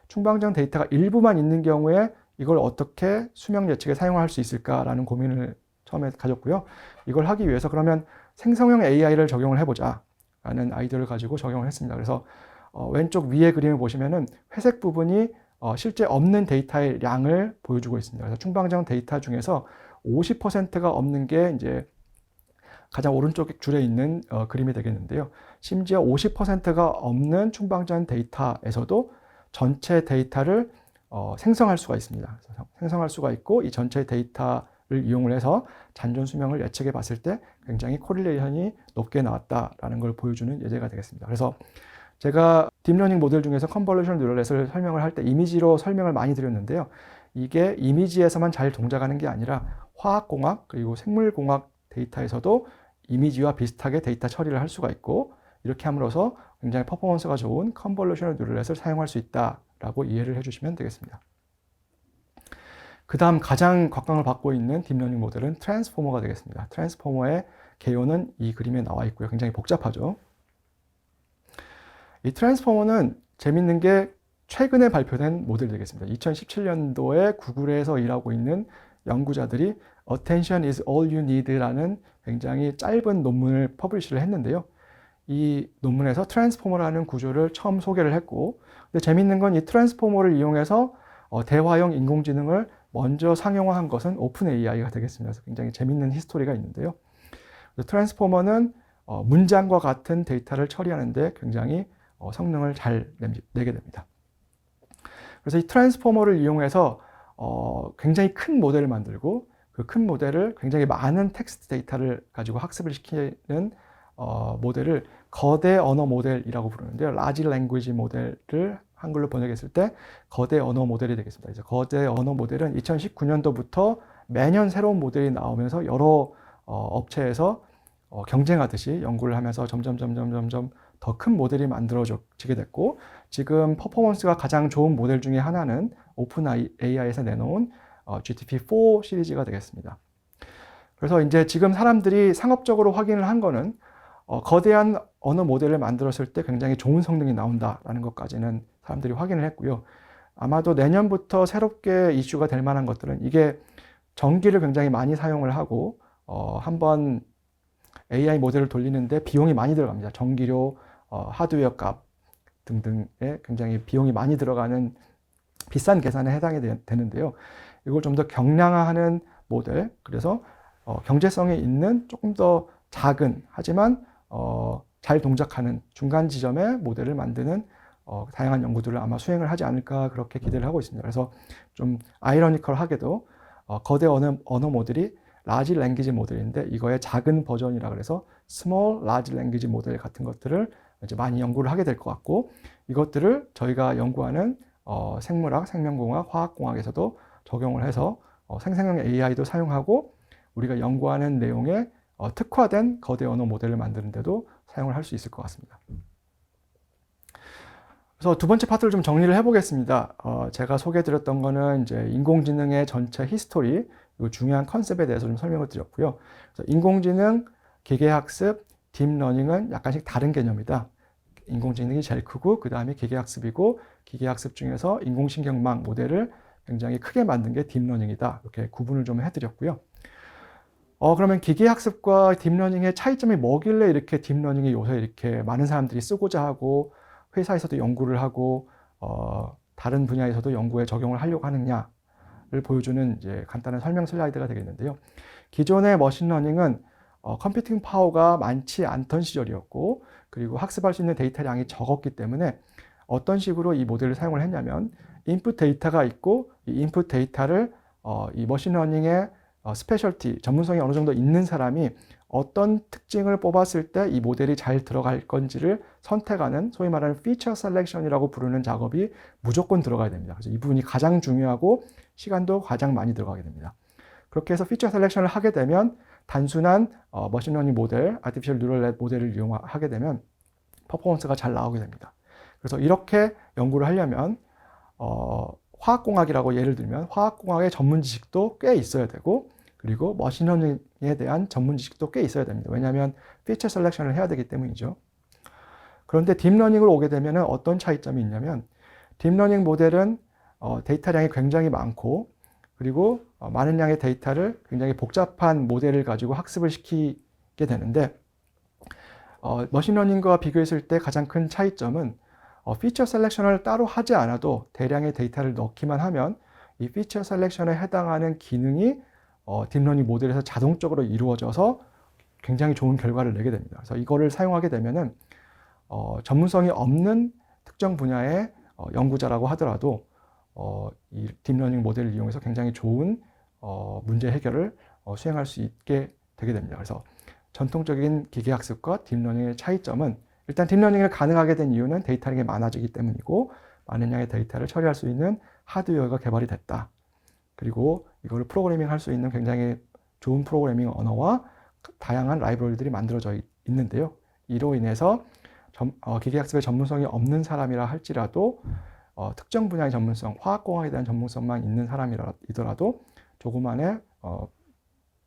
충방전 데이터가 일부만 있는 경우에 이걸 어떻게 수명 예측에 사용할 수 있을까라는 고민을 처음에 가졌고요. 이걸 하기 위해서 그러면 생성형 AI를 적용을 해보자 라는 아이디어를 가지고 적용을 했습니다. 그래서 왼쪽 위에 그림을 보시면은 회색 부분이 실제 없는 데이터의 양을 보여주고 있습니다. 그래서 충방전 데이터 중에서 50%가 없는 게 이제 가장 오른쪽 줄에 있는 그림이 되겠는데요. 심지어 50%가 없는 충방전 데이터에서도 전체 데이터를 생성할 수가 있습니다. 그래서 생성할 수가 있고 이 전체 데이터를 이용을 해서 잔존 수명을 예측해 봤을 때 굉장히 코릴레이션이 높게 나왔다라는 걸 보여주는 예제가 되겠습니다. 그래서 제가 딥러닝 모델 중에서 컨볼루션 뉴럴넷을 설명을 할 때 이미지로 설명을 많이 드렸는데요. 이게 이미지에서만 잘 동작하는 게 아니라 화학공학 그리고 생물공학 데이터에서도 이미지와 비슷하게 데이터 처리를 할 수가 있고 이렇게 함으로써 굉장히 퍼포먼스가 좋은 컨볼루셔널 뉴럴넷을 사용할 수 있다라고 이해를 해주시면 되겠습니다. 그 다음 가장 각광을 받고 있는 딥러닝 모델은 트랜스포머가 되겠습니다. 트랜스포머의 개요는 이 그림에 나와 있고요. 굉장히 복잡하죠. 이 트랜스포머는 재밌는 게 최근에 발표된 모델이 되겠습니다. 2017년도에 구글에서 일하고 있는 연구자들이 Attention is all you need라는 굉장히 짧은 논문을 퍼블리시를 했는데요. 이 논문에서 트랜스포머라는 구조를 처음 소개를 했고, 근데 재밌는 건 이 트랜스포머를 이용해서 대화형 인공지능을 먼저 상용화한 것은 오픈 AI가 되겠습니다. 그래서 굉장히 재밌는 히스토리가 있는데요. 트랜스포머는 문장과 같은 데이터를 처리하는데 굉장히 성능을 잘 내게 됩니다. 그래서 이 트랜스포머를 이용해서 굉장히 큰 모델을 만들고 그 큰 모델을 굉장히 많은 텍스트 데이터를 가지고 학습을 시키는 모델을 거대 언어 모델이라고 부르는데요. 라지 랭귀지 모델을 한글로 번역했을 때 거대 언어 모델이 되겠습니다. 그래서 거대 언어 모델은 2019년도부터 매년 새로운 모델이 나오면서 여러 업체에서 경쟁하듯이 연구를 하면서 점점 더 큰 모델이 만들어지게 됐고 지금 퍼포먼스가 가장 좋은 모델 중에 하나는 오픈 AI에서 내놓은 GPT-4 시리즈가 되겠습니다. 그래서 이제 지금 사람들이 상업적으로 확인을 한 거는 거대한 언어 모델을 만들었을 때 굉장히 좋은 성능이 나온다라는 것까지는 사람들이 확인을 했고요. 아마도 내년부터 새롭게 이슈가 될 만한 것들은 이게 전기를 굉장히 많이 사용을 하고 한번 AI 모델을 돌리는데 비용이 많이 들어갑니다. 전기료, 하드웨어 값 등등에 굉장히 비용이 많이 들어가는 비싼 계산에 해당이 되는데요. 이걸 좀 더 경량화하는 모델, 그래서 경제성이 있는 조금 더 작은 하지만 잘 동작하는 중간 지점의 모델을 만드는 다양한 연구들을 아마 수행을 하지 않을까 그렇게 기대를 하고 있습니다. 그래서 좀 아이러니컬하게도 거대 언어 모델이 라지 랭귀지 모델인데 이거의 작은 버전이라 그래서 스몰 라지 랭귀지 모델 같은 것들을 이제 많이 연구를 하게 될 것 같고 이것들을 저희가 연구하는 생물학, 생명공학, 화학공학에서도 적용을 해서 생성형 AI도 사용하고 우리가 연구하는 내용에 특화된 거대 언어 모델을 만드는 데도 사용을 할 수 있을 것 같습니다. 그래서 두 번째 파트를 좀 정리를 해보겠습니다. 제가 소개해드렸던 거는 이제 인공지능의 전체 히스토리, 그리고 중요한 컨셉에 대해서 좀 설명을 드렸고요. 그래서 인공지능, 기계학습, 딥러닝은 약간씩 다른 개념이다. 인공지능이 제일 크고 그 다음에 기계학습이고 기계학습 중에서 인공신경망 모델을 굉장히 크게 만든 게 딥러닝이다. 이렇게 구분을 좀 해드렸고요. 그러면 기계학습과 딥러닝의 차이점이 뭐길래 이렇게 딥러닝이 요새 이렇게 많은 사람들이 쓰고자 하고 회사에서도 연구를 하고 다른 분야에서도 연구에 적용을 하려고 하느냐를 보여주는 이제 간단한 설명 슬라이드가 되겠는데요. 기존의 머신러닝은 컴퓨팅 파워가 많지 않던 시절이었고 그리고 학습할 수 있는 데이터량이 적었기 때문에 어떤 식으로 이 모델을 사용을 했냐면 인풋 데이터가 있고 이 인풋 데이터를 이 머신러닝의 스페셜티, 전문성이 어느 정도 있는 사람이 어떤 특징을 뽑았을 때 이 모델이 잘 들어갈 건지를 선택하는 소위 말하는 피처 셀렉션이라고 부르는 작업이 무조건 들어가야 됩니다. 그래서 이 부분이 가장 중요하고 시간도 가장 많이 들어가게 됩니다. 그렇게 해서 피처 셀렉션을 하게 되면 단순한 머신러닝 모델, 아티피셜 뉴럴 넷 모델을 이용하게 되면 퍼포먼스가 잘 나오게 됩니다. 그래서 이렇게 연구를 하려면 화학공학이라고 예를 들면 화학공학의 전문 지식도 꽤 있어야 되고 그리고 머신러닝에 대한 전문 지식도 꽤 있어야 됩니다. 왜냐하면 피처 셀렉션을 해야 되기 때문이죠. 그런데 딥러닝으로 오게 되면 어떤 차이점이 있냐면 딥러닝 모델은 데이터량이 굉장히 많고 그리고 많은 양의 데이터를 굉장히 복잡한 모델을 가지고 학습을 시키게 되는데 머신러닝과 비교했을 때 가장 큰 차이점은 피처 셀렉션을 따로 하지 않아도 대량의 데이터를 넣기만 하면 이 피처 셀렉션에 해당하는 기능이 딥러닝 모델에서 자동적으로 이루어져서 굉장히 좋은 결과를 내게 됩니다. 그래서 이거를 사용하게 되면은 전문성이 없는 특정 분야의 연구자라고 하더라도 이 딥러닝 모델을 이용해서 굉장히 좋은 문제 해결을 수행할 수 있게 되게 됩니다. 그래서 전통적인 기계학습과 딥러닝의 차이점은 일단 딥러닝을 가능하게 된 이유는 데이터량이 많아지기 때문이고 많은 양의 데이터를 처리할 수 있는 하드웨어가 개발이 됐다. 그리고 이거를 프로그래밍 할 수 있는 굉장히 좋은 프로그래밍 언어와 다양한 라이브러리들이 만들어져 있는데요. 이로 인해서 기계학습의 전문성이 없는 사람이라 할지라도 특정 분야의 전문성, 화학공학에 대한 전문성만 있는 사람이더라도 조그만의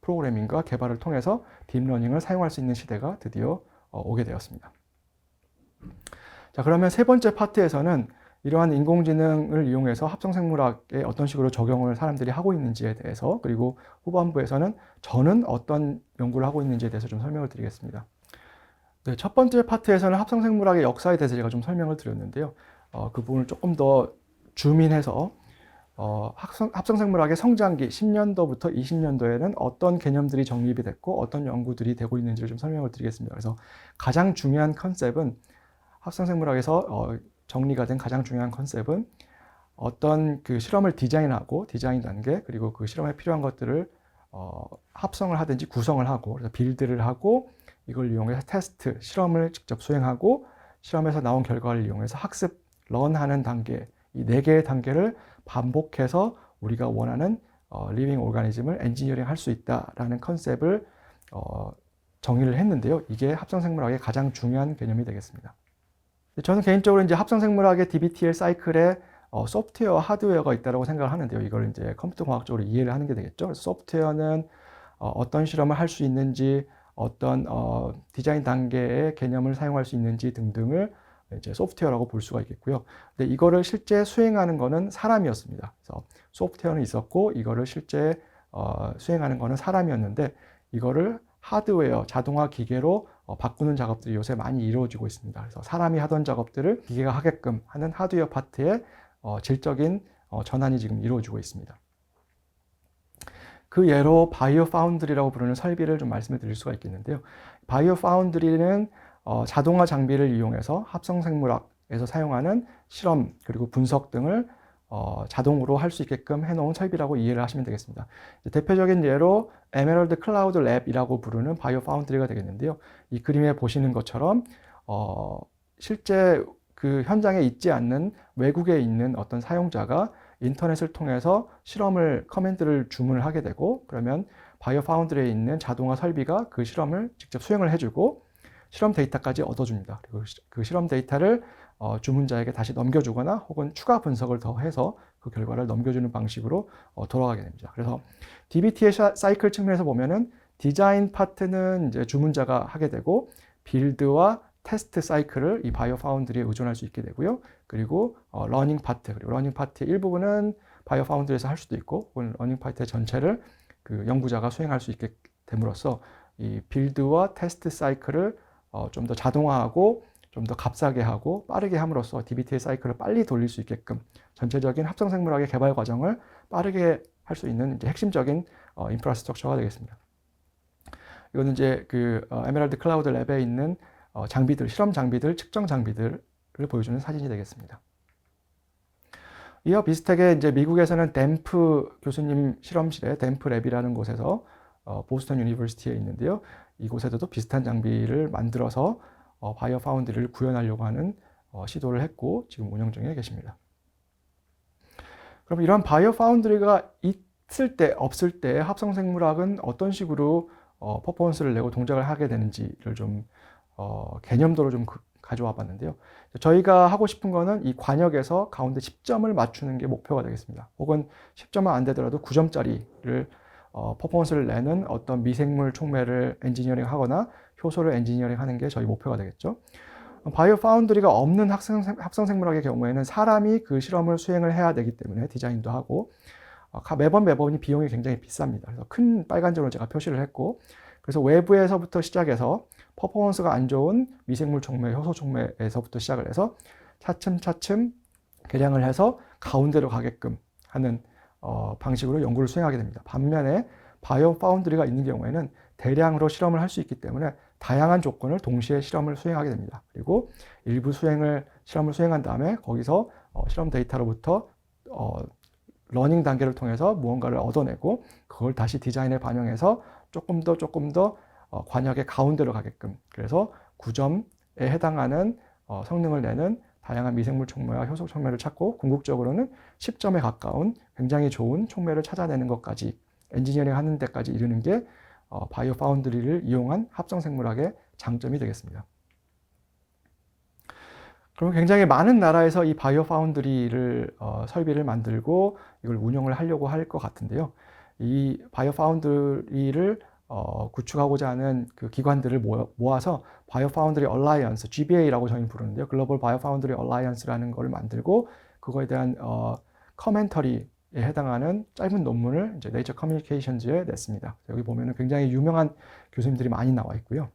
프로그래밍과 개발을 통해서 딥러닝을 사용할 수 있는 시대가 드디어 오게 되었습니다. 자, 그러면 세 번째 파트에서는 이러한 인공지능을 이용해서 합성생물학에 어떤 식으로 적용을 사람들이 하고 있는지에 대해서 그리고 후반부에서는 저는 어떤 연구를 하고 있는지에 대해서 좀 설명을 드리겠습니다. 네, 첫 번째 파트에서는 합성생물학의 역사에 대해서 제가 좀 설명을 드렸는데요. 그 부분을 조금 더 줌인해서 합성생물학의 성장기 10년도부터 20년도에는 어떤 개념들이 정립이 됐고 어떤 연구들이 되고 있는지를 좀 설명을 드리겠습니다. 그래서 가장 중요한 컨셉은 합성생물학에서 정리가 된 가장 중요한 컨셉은 어떤 그 실험을 디자인하고 디자인 단계 그리고 그 실험에 필요한 것들을 합성을 하든지 구성을 하고 그래서 빌드를 하고 이걸 이용해서 테스트, 실험을 직접 수행하고 실험에서 나온 결과를 이용해서 학습, 런하는 단계 이 4개의 단계를 반복해서 우리가 원하는 리빙 오르가니즘을 엔지니어링 할 수 있다라는 컨셉을 정의를 했는데요. 이게 합성생물학의 가장 중요한 개념이 되겠습니다. 저는 개인적으로 이제 합성생물학의 DBTL 사이클에 소프트웨어, 하드웨어가 있다고 생각을 하는데요. 이걸 이제 컴퓨터 공학적으로 이해를 하는 게 되겠죠. 그래서 소프트웨어는 어떤 실험을 할 수 있는지, 어떤 디자인 단계의 개념을 사용할 수 있는지 등등을 이제 소프트웨어라고 볼 수가 있겠고요. 근데 이거를 실제 수행하는 거는 사람이었습니다. 그래서 소프트웨어는 있었고 이거를 실제 수행하는 거는 사람이었는데 이거를 하드웨어, 자동화 기계로 바꾸는 작업들이 요새 많이 이루어지고 있습니다. 그래서 사람이 하던 작업들을 기계가 하게끔 하는 하드웨어 파트의 질적인 전환이 지금 이루어지고 있습니다. 그 예로 바이오 파운드리라고 부르는 설비를 좀 말씀을 드릴 수가 있겠는데요. 바이오 파운드리는 자동화 장비를 이용해서 합성생물학에서 사용하는 실험 그리고 분석 등을 자동으로 할 수 있게끔 해놓은 설비라고 이해를 하시면 되겠습니다. 대표적인 예로 에메랄드 클라우드 랩이라고 부르는 바이오 파운드리가 되겠는데요. 이 그림에 보시는 것처럼 실제 그 현장에 있지 않는 외국에 있는 어떤 사용자가 인터넷을 통해서 실험을 커맨드를 주문을 하게 되고 그러면 바이오 파운드리에 있는 자동화 설비가 그 실험을 직접 수행을 해주고 실험 데이터까지 얻어줍니다. 그리고 그 실험 데이터를 주문자에게 다시 넘겨주거나 혹은 추가 분석을 더해서 그 결과를 넘겨주는 방식으로 돌아가게 됩니다. 그래서 DBT의 사이클 측면에서 보면은 디자인 파트는 이제 주문자가 하게 되고 빌드와 테스트 사이클을 이 바이오 파운드리에 의존할 수 있게 되고요. 그리고 러닝 파트, 그리고 러닝 파트의 일부분은 바이오 파운드리에서 할 수도 있고, 혹은 러닝 파트의 전체를 그 연구자가 수행할 수 있게 됨으로써 이 빌드와 테스트 사이클을 좀 더 자동화하고 좀 더 값싸게 하고 빠르게 함으로써 DBT의 사이클을 빨리 돌릴 수 있게끔 전체적인 합성생물학의 개발 과정을 빠르게 할 수 있는 이제 핵심적인 인프라스트럭처가 되겠습니다. 이거는 이제 그 에메랄드 클라우드 랩에 있는 장비들, 실험 장비들, 측정 장비들을 보여주는 사진이 되겠습니다. 이와 비슷하게 이제 미국에서는 댐프 교수님 실험실에 댐프 랩이라는 곳에서 보스턴 유니버시티에 있는데요. 이곳에서도 비슷한 장비를 만들어서 바이오 파운드리를 구현하려고 하는 시도를 했고 지금 운영 중에 계십니다. 그럼 이런 바이오 파운드리가 있을 때 없을 때 합성생물학은 어떤 식으로 퍼포먼스를 내고 동작을 하게 되는지를 좀 개념도로 좀 가져와 봤는데요. 저희가 하고 싶은 거는 이 관역에서 가운데 10점을 맞추는 게 목표가 되겠습니다. 혹은 10점은 안 되더라도 9점짜리를 퍼포먼스를 내는 어떤 미생물 촉매를 엔지니어링 하거나 효소를 엔지니어링 하는 게 저희 목표가 되겠죠. 바이오 파운드리가 없는 합성생물학의 경우에는 사람이 그 실험을 수행을 해야 되기 때문에 디자인도 하고 매번이 비용이 굉장히 비쌉니다. 그래서 큰 빨간 점을 제가 표시를 했고, 그래서 외부에서부터 시작해서 퍼포먼스가 안 좋은 미생물 촉매, 효소 촉매에서부터 시작을 해서 차츰차츰 개량을 해서 가운데로 가게끔 하는 방식으로 연구를 수행하게 됩니다. 반면에 바이오 파운드리가 있는 경우에는 대량으로 실험을 할 수 있기 때문에 다양한 조건을 동시에 실험을 수행하게 됩니다. 그리고 일부 실험을 수행한 다음에 거기서 실험 데이터로부터 러닝 단계를 통해서 무언가를 얻어내고 그걸 다시 디자인에 반영해서 조금 더 관역의 가운데로 가게끔, 그래서 9점에 해당하는 성능을 내는 다양한 미생물 촉매와 효소 촉매를 찾고 궁극적으로는 10점에 가까운 굉장히 좋은 촉매를 찾아내는 것까지 엔지니어링 하는 데까지 이르는 게 바이오 파운드리를 이용한 합성생물학의 장점이 되겠습니다. 그럼 굉장히 많은 나라에서 이 바이오 파운드리를 설비를 만들고 이걸 운영을 하려고 할 것 같은데요. 이 바이오 파운드리를 구축하고자 하는 그 기관들을 모아서 바이오 파운드리 얼라이언스, GBA라고 저희는 부르는데요. 글로벌 바이오 파운드리 얼라이언스라는 걸 만들고 그거에 대한 커멘터리에 해당하는 짧은 논문을 이제 네이처 커뮤니케이션즈에 냈습니다. 여기 보면은 굉장히 유명한 교수님들이 많이 나와 있고요.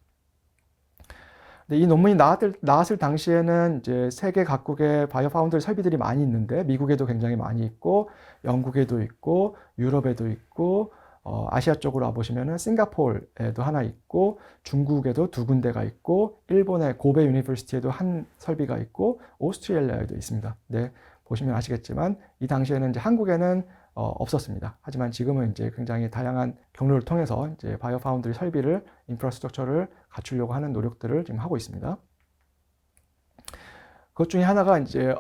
근데 이 논문이 나왔을 당시에는 이제 세계 각국의 바이오 파운드리 설비들이 많이 있는데 미국에도 굉장히 많이 있고 영국에도 있고 유럽에도 있고 아시아 쪽으로 와보시면은 싱가포르에도 하나 있고 중국에도 2군데가 있고 일본의 고베 유니버시티에도 한 설비가 있고 오스트레일리아에도 있습니다. 네, 보시면 아시겠지만 이 당시에는 이제 한국에는 없었습니다. 하지만 지금은 이제 굉장히 다양한 경로를 통해서 이제 바이오 파운드리 설비를 인프라스트럭처를 갖추려고 하는 노력들을 지금 하고 있습니다. 그것 중에 하나가 이제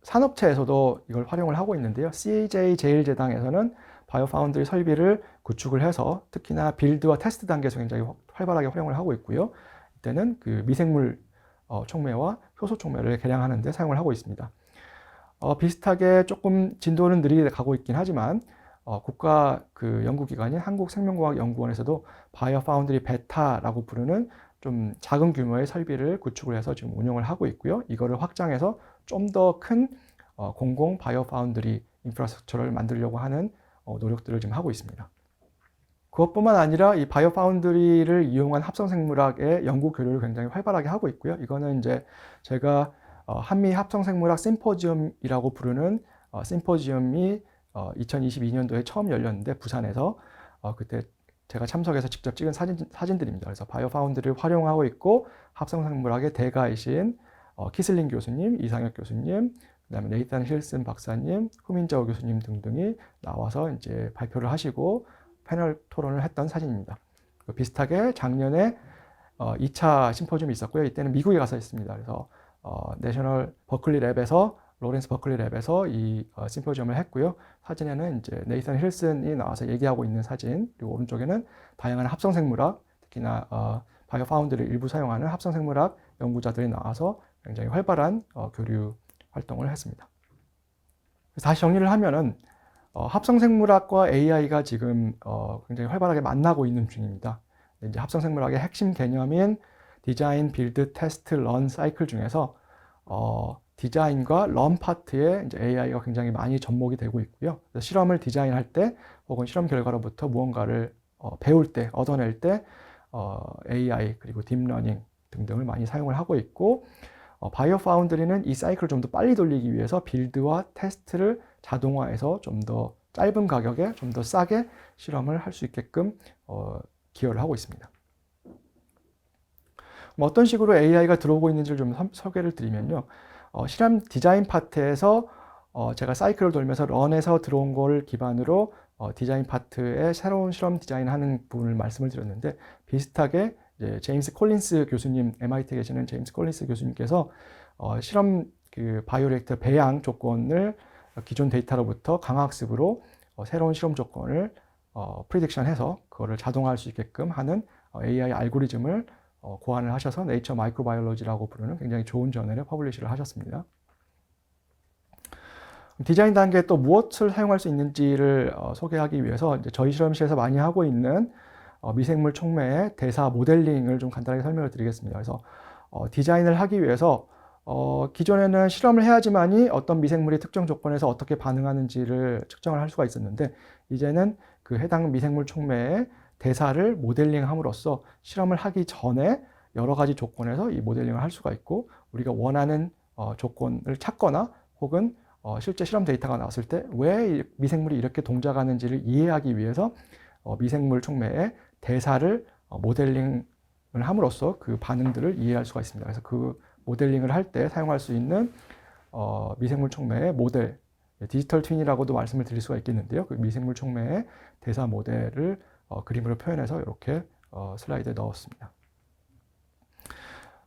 산업체에서도 이걸 활용을 하고 있는데요. CJ 제일제당에서는 바이오 파운드리 설비를 구축을 해서 특히나 빌드와 테스트 단계에서 굉장히 활발하게 활용을 하고 있고요. 이때는 그 미생물 촉매와 효소 촉매를 개량하는 데 사용을 하고 있습니다. 비슷하게 조금 진도는 느리게 가고 있긴 하지만 국가 그 연구기관인 한국생명과학연구원에서도 바이오 파운드리 베타라고 부르는 좀 작은 규모의 설비를 구축을 해서 지금 운영을 하고 있고요. 이거를 확장해서 좀 더 큰 공공 바이오 파운드리 인프라스트럭처를 만들려고 하는 노력들을 지금 하고 있습니다. 그것뿐만 아니라 이 바이오 파운드리를 이용한 합성생물학의 연구 교류를 굉장히 활발하게 하고 있고요. 이거는 이제 제가 한미 합성생물학 심포지엄이라고 부르는 심포지엄이 2022년도에 처음 열렸는데 부산에서 그때 제가 참석해서 직접 찍은 사진들입니다. 그래서 바이오 파운드리를 활용하고 있고 합성생물학의 대가이신 키슬링 교수님, 이상혁 교수님, 그다음에 네이탄 힐슨 박사님, 후민자오 교수님 등등이 나와서 이제 발표를 하시고 패널 토론을 했던 사진입니다. 비슷하게 작년에 2차 심포지엄이 있었고요. 이때는 미국에 가서 했습니다. 그래서 내셔널 버클리 랩에서 로렌스 버클리 랩에서 이 심포지엄을 했고요. 사진에는 이제 네이선 힐슨이 나와서 얘기하고 있는 사진, 그리고 오른쪽에는 다양한 합성생물학, 특히나 바이오 파운드를 일부 사용하는 합성생물학 연구자들이 나와서 굉장히 활발한 교류 활동을 했습니다. 다시 정리를 하면은 합성생물학과 AI가 지금 굉장히 활발하게 만나고 있는 중입니다. 이제 합성생물학의 핵심 개념인 디자인, 빌드, 테스트, 런 사이클 중에서 디자인과 런 파트에 이제 AI가 굉장히 많이 접목이 되고 있고요. 그래서 실험을 디자인할 때 혹은 실험 결과로부터 무언가를 배울 때, 얻어낼 때 AI 그리고 딥러닝 등등을 많이 사용을 하고 있고, 바이오 파운드리는 이 사이클을 좀 더 빨리 돌리기 위해서 빌드와 테스트를 자동화해서 좀 더 짧은 가격에 좀 더 싸게 실험을 할 수 있게끔 기여를 하고 있습니다. 어떤 식으로 AI가 들어오고 있는지를 좀 소개를 드리면요. 실험 디자인 파트에서 제가 사이클을 돌면서 런에서 들어온 걸 기반으로 디자인 파트에 새로운 실험 디자인하는 부분을 말씀을 드렸는데, 비슷하게 이제 제임스 콜린스 교수님, MIT에 계시는 제임스 콜린스 교수님께서 실험 그 바이오리액터 배양 조건을 기존 데이터로부터 강학습으로 새로운 실험 조건을 프리딕션해서 그거를 자동화할 수 있게끔 하는 AI 알고리즘을 고안을 하셔서 네이처 마이크로바이올로지라고 부르는 굉장히 좋은 저널에 퍼블리시를 하셨습니다. 디자인 단계에 또 무엇을 사용할 수 있는지를 소개하기 위해서 이제 저희 실험실에서 많이 하고 있는 미생물 촉매의 대사 모델링을 좀 간단하게 설명을 드리겠습니다. 그래서 디자인을 하기 위해서 기존에는 실험을 해야지만이 어떤 미생물이 특정 조건에서 어떻게 반응하는지를 측정을 할 수가 있었는데, 이제는 그 해당 미생물 촉매의 대사를 모델링함으로써 실험을 하기 전에 여러 가지 조건에서 이 모델링을 할 수가 있고, 우리가 원하는 조건을 찾거나 혹은 실제 실험 데이터가 나왔을 때 왜 미생물이 이렇게 동작하는지를 이해하기 위해서 미생물 촉매의 대사를 모델링을 함으로써 그 반응들을 이해할 수가 있습니다. 그래서 그 모델링을 할 때 사용할 수 있는 미생물 촉매의 모델, 디지털 트윈이라고도 말씀을 드릴 수가 있겠는데요. 그 미생물 촉매의 대사 모델을 그림으로 표현해서 이렇게 슬라이드에 넣었습니다.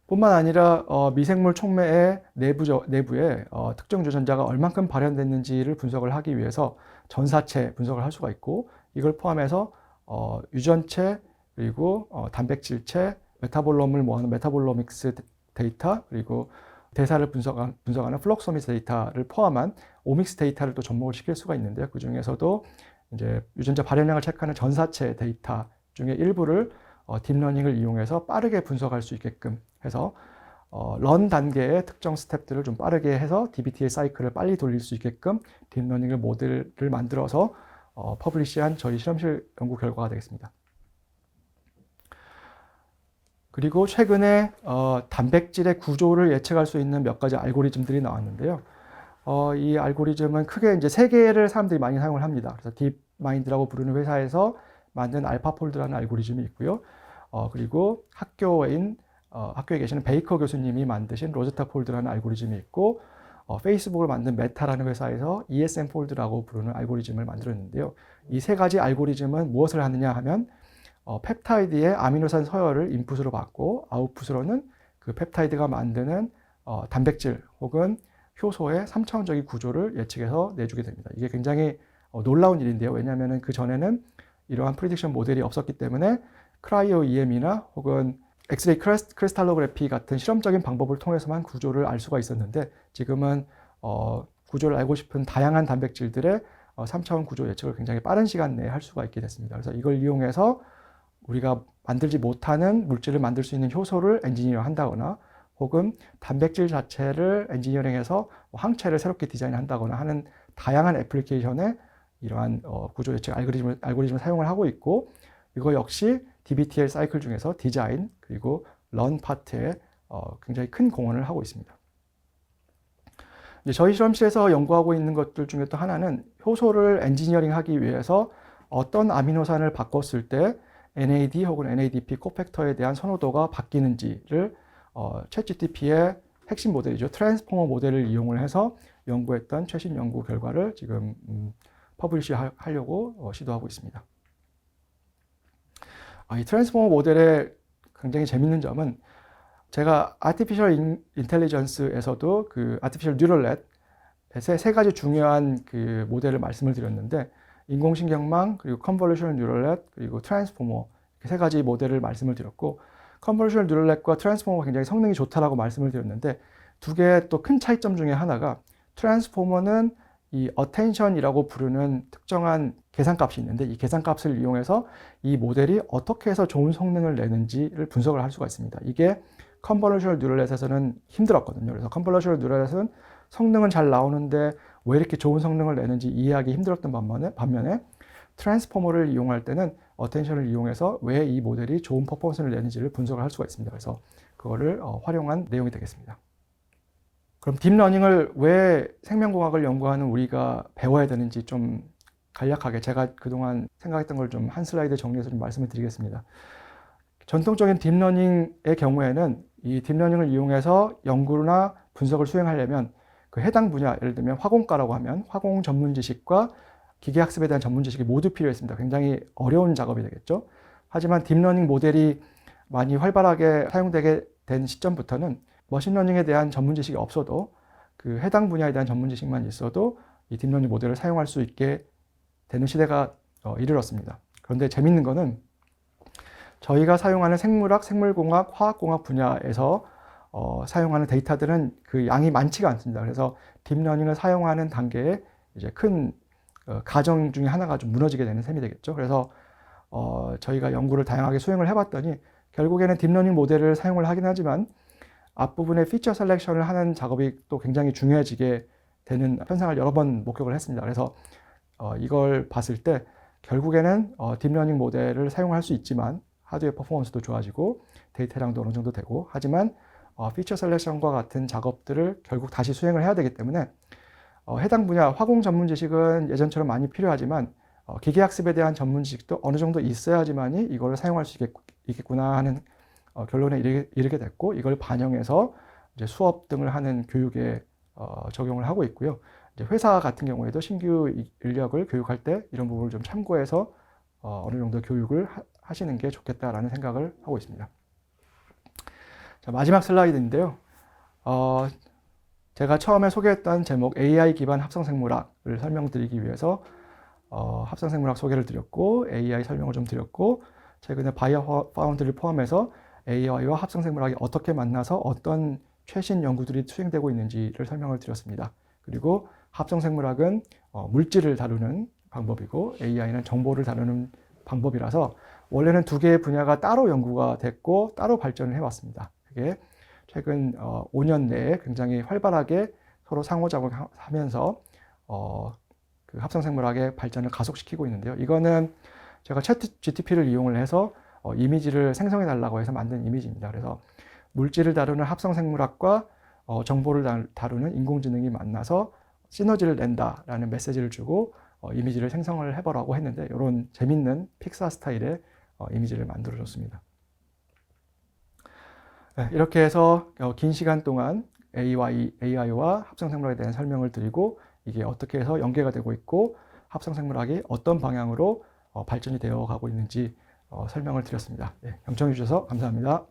뿐만 아니라 미생물 촉매의 내부에 특정 유전자가 얼만큼 발현됐는지를 분석을 하기 위해서 전사체 분석을 할 수가 있고, 이걸 포함해서 유전체 그리고 단백질체, 메타볼롬을 모아놓은 메타볼로믹스 데이터, 그리고 대사를 분석하는 플럭소미스 데이터를 포함한 오믹스 데이터를 또 접목을 시킬 수가 있는데요. 그 중에서도 이제 유전자 발현량을 체크하는 전사체 데이터 중에 일부를 딥러닝을 이용해서 빠르게 분석할 수 있게끔 해서 런 단계의 특정 스텝들을 좀 빠르게 해서 DBT의 사이클을 빨리 돌릴 수 있게끔 딥러닝을 모델을 만들어서 퍼블리시한 저희 실험실 연구 결과가 되겠습니다. 그리고 최근에 단백질의 구조를 예측할 수 있는 몇 가지 알고리즘들이 나왔는데요. 이 알고리즘은 크게 이제 세 개를 사람들이 많이 사용을 합니다. 그래서 딥마인드라고 부르는 회사에서 만든 알파폴드라는 알고리즘이 있고요. 그리고 학교에 계시는 베이커 교수님이 만드신 로제타 폴드라는 알고리즘이 있고, 페이스북을 만든 메타라는 회사에서 ESM 폴드라고 부르는 알고리즘을 만들었는데요. 이 세 가지 알고리즘은 무엇을 하느냐 하면 펩타이드의 아미노산 서열을 인풋으로 받고, 아웃풋으로는 그 펩타이드가 만드는 단백질 혹은 효소의 3차원적인 구조를 예측해서 내주게 됩니다. 이게 굉장히 놀라운 일인데요. 왜냐하면 그 전에는 이러한 프리딕션 모델이 없었기 때문에 크라이오 EM이나 혹은 엑스레이 크리스탈로그래피 같은 실험적인 방법을 통해서만 구조를 알 수가 있었는데, 지금은 구조를 알고 싶은 다양한 단백질들의 3차원 구조 예측을 굉장히 빠른 시간 내에 할 수가 있게 됐습니다. 그래서 이걸 이용해서 우리가 만들지 못하는 물질을 만들 수 있는 효소를 엔지니어 한다거나, 혹은 단백질 자체를 엔지니어링해서 항체를 새롭게 디자인한다거나 하는 다양한 애플리케이션에 이러한 구조 예측 알고리즘을 사용을 하고 있고, 이거 역시 DBTL 사이클 중에서 디자인 그리고 런 파트에 굉장히 큰 공헌을 하고 있습니다. 저희 실험실에서 연구하고 있는 것들 중에 또 하나는 효소를 엔지니어링 하기 위해서 어떤 아미노산을 바꿨을 때 NAD 혹은 NADP 코팩터에 대한 선호도가 바뀌는지를 챗GPT의 핵심 모델이죠. 트랜스포머 모델을 이용을 해서 연구했던 최신 연구 결과를 지금 퍼블리시 하려고 시도하고 있습니다. 이 트랜스포머 모델의 굉장히 재밌는 점은, 제가 아티피셜 인텔리전스에서도 그 아티피셜 뉴럴넷의 세 가지 중요한 그 모델을 말씀을 드렸는데, 인공신경망, 그리고 컨볼루셔널 뉴럴넷, 그리고 트랜스포머, 세 가지 모델을 말씀을 드렸고, 컨볼루셔널 뉴럴넷과 트랜스포머가 굉장히 성능이 좋다라고 말씀을 드렸는데, 두 개의 또 큰 차이점 중에 하나가, 트랜스포머는 이 attention이라고 부르는 특정한 계산값이 있는데 이 계산값을 이용해서 이 모델이 어떻게 해서 좋은 성능을 내는지를 분석을 할 수가 있습니다. 이게 컨볼루셔널 뉴럴넷에서는 힘들었거든요. 그래서 컨볼루셔널 뉴럴넷은 성능은 잘 나오는데 왜 이렇게 좋은 성능을 내는지 이해하기 힘들었던 반면에 트랜스포머를 이용할 때는 어텐션을 이용해서 왜 이 모델이 좋은 퍼포먼스를 내는지를 분석을 할 수가 있습니다. 그래서 그거를 활용한 내용이 되겠습니다. 그럼 딥러닝을 왜 생명공학을 연구하는 우리가 배워야 되는지 좀 간략하게 제가 그동안 생각했던 걸 좀 한 슬라이드 정리해서 좀 말씀을 드리겠습니다. 전통적인 딥러닝의 경우에는 이 딥러닝을 이용해서 연구나 분석을 수행하려면 그 해당 분야, 예를 들면 화공과라고 하면 화공 전문 지식과 기계학습에 대한 전문 지식이 모두 필요했습니다. 굉장히 어려운 작업이 되겠죠. 하지만 딥러닝 모델이 많이 활발하게 사용되게 된 시점부터는 머신러닝에 대한 전문 지식이 없어도 그 해당 분야에 대한 전문 지식만 있어도 이 딥러닝 모델을 사용할 수 있게 되는 시대가 이르렀습니다. 그런데 재밌는 거는 저희가 사용하는 생물학, 생물공학, 화학공학 분야에서 사용하는 데이터들은 그 양이 많지가 않습니다. 그래서 딥러닝을 사용하는 단계에 이제 큰 가정 중에 하나가 좀 무너지게 되는 셈이 되겠죠. 그래서 저희가 연구를 다양하게 수행을 해봤더니 결국에는 딥러닝 모델을 사용을 하긴 하지만 앞부분에 피처 셀렉션을 하는 작업이 또 굉장히 중요해지게 되는 현상을 여러 번 목격을 했습니다. 그래서 이걸 봤을 때 결국에는 딥러닝 모델을 사용할 수 있지만 하드웨어 퍼포먼스도 좋아지고 데이터량도 어느 정도 되고 하지만 피처 셀렉션과 같은 작업들을 결국 다시 수행을 해야 되기 때문에 해당 분야 화공 전문 지식은 예전처럼 많이 필요하지만 기계학습에 대한 전문 지식도 어느 정도 있어야지만이 이걸 사용할 수 있겠구나 하는 결론에 이르게 됐고 이걸 반영해서 이제 수업 등을 하는 교육에 적용을 하고 있고요. 이제 회사 같은 경우에도 신규 인력을 교육할 때 이런 부분을 좀 참고해서 어느 정도 교육을 하시는 게 좋겠다라는 생각을 하고 있습니다. 자, 마지막 슬라이드인데요. 제가 처음에 소개했던 제목 AI 기반 합성생물학을 설명드리기 위해서 합성생물학 소개를 드렸고 AI 설명을 좀 드렸고 최근에 바이오 파운드를 포함해서 AI와 합성생물학이 어떻게 만나서 어떤 최신 연구들이 수행되고 있는지를 설명을 드렸습니다. 그리고 합성생물학은 물질을 다루는 방법이고 AI는 정보를 다루는 방법이라서 원래는 두 개의 분야가 따로 연구가 됐고 따로 발전을 해왔습니다. 그게 최근 5년 내에 굉장히 활발하게 서로 상호작용하면서 그 합성생물학의 발전을 가속시키고 있는데요. 이거는 제가 챗 GTP를 이용을 해서 이미지를 생성해 달라고 해서 만든 이미지입니다. 그래서 물질을 다루는 합성생물학과 정보를 다루는 인공지능이 만나서 시너지를 낸다라는 메시지를 주고 이미지를 생성을 해보라고 했는데 이런 재밌는 픽사 스타일의 이미지를 만들어줬습니다. 네, 이렇게 해서 긴 시간 동안 AI와 합성생물학에 대한 설명을 드리고 이게 어떻게 해서 연계가 되고 있고 합성생물학이 어떤 방향으로 발전이 되어 가고 있는지 설명을 드렸습니다. 네, 경청해 주셔서 감사합니다.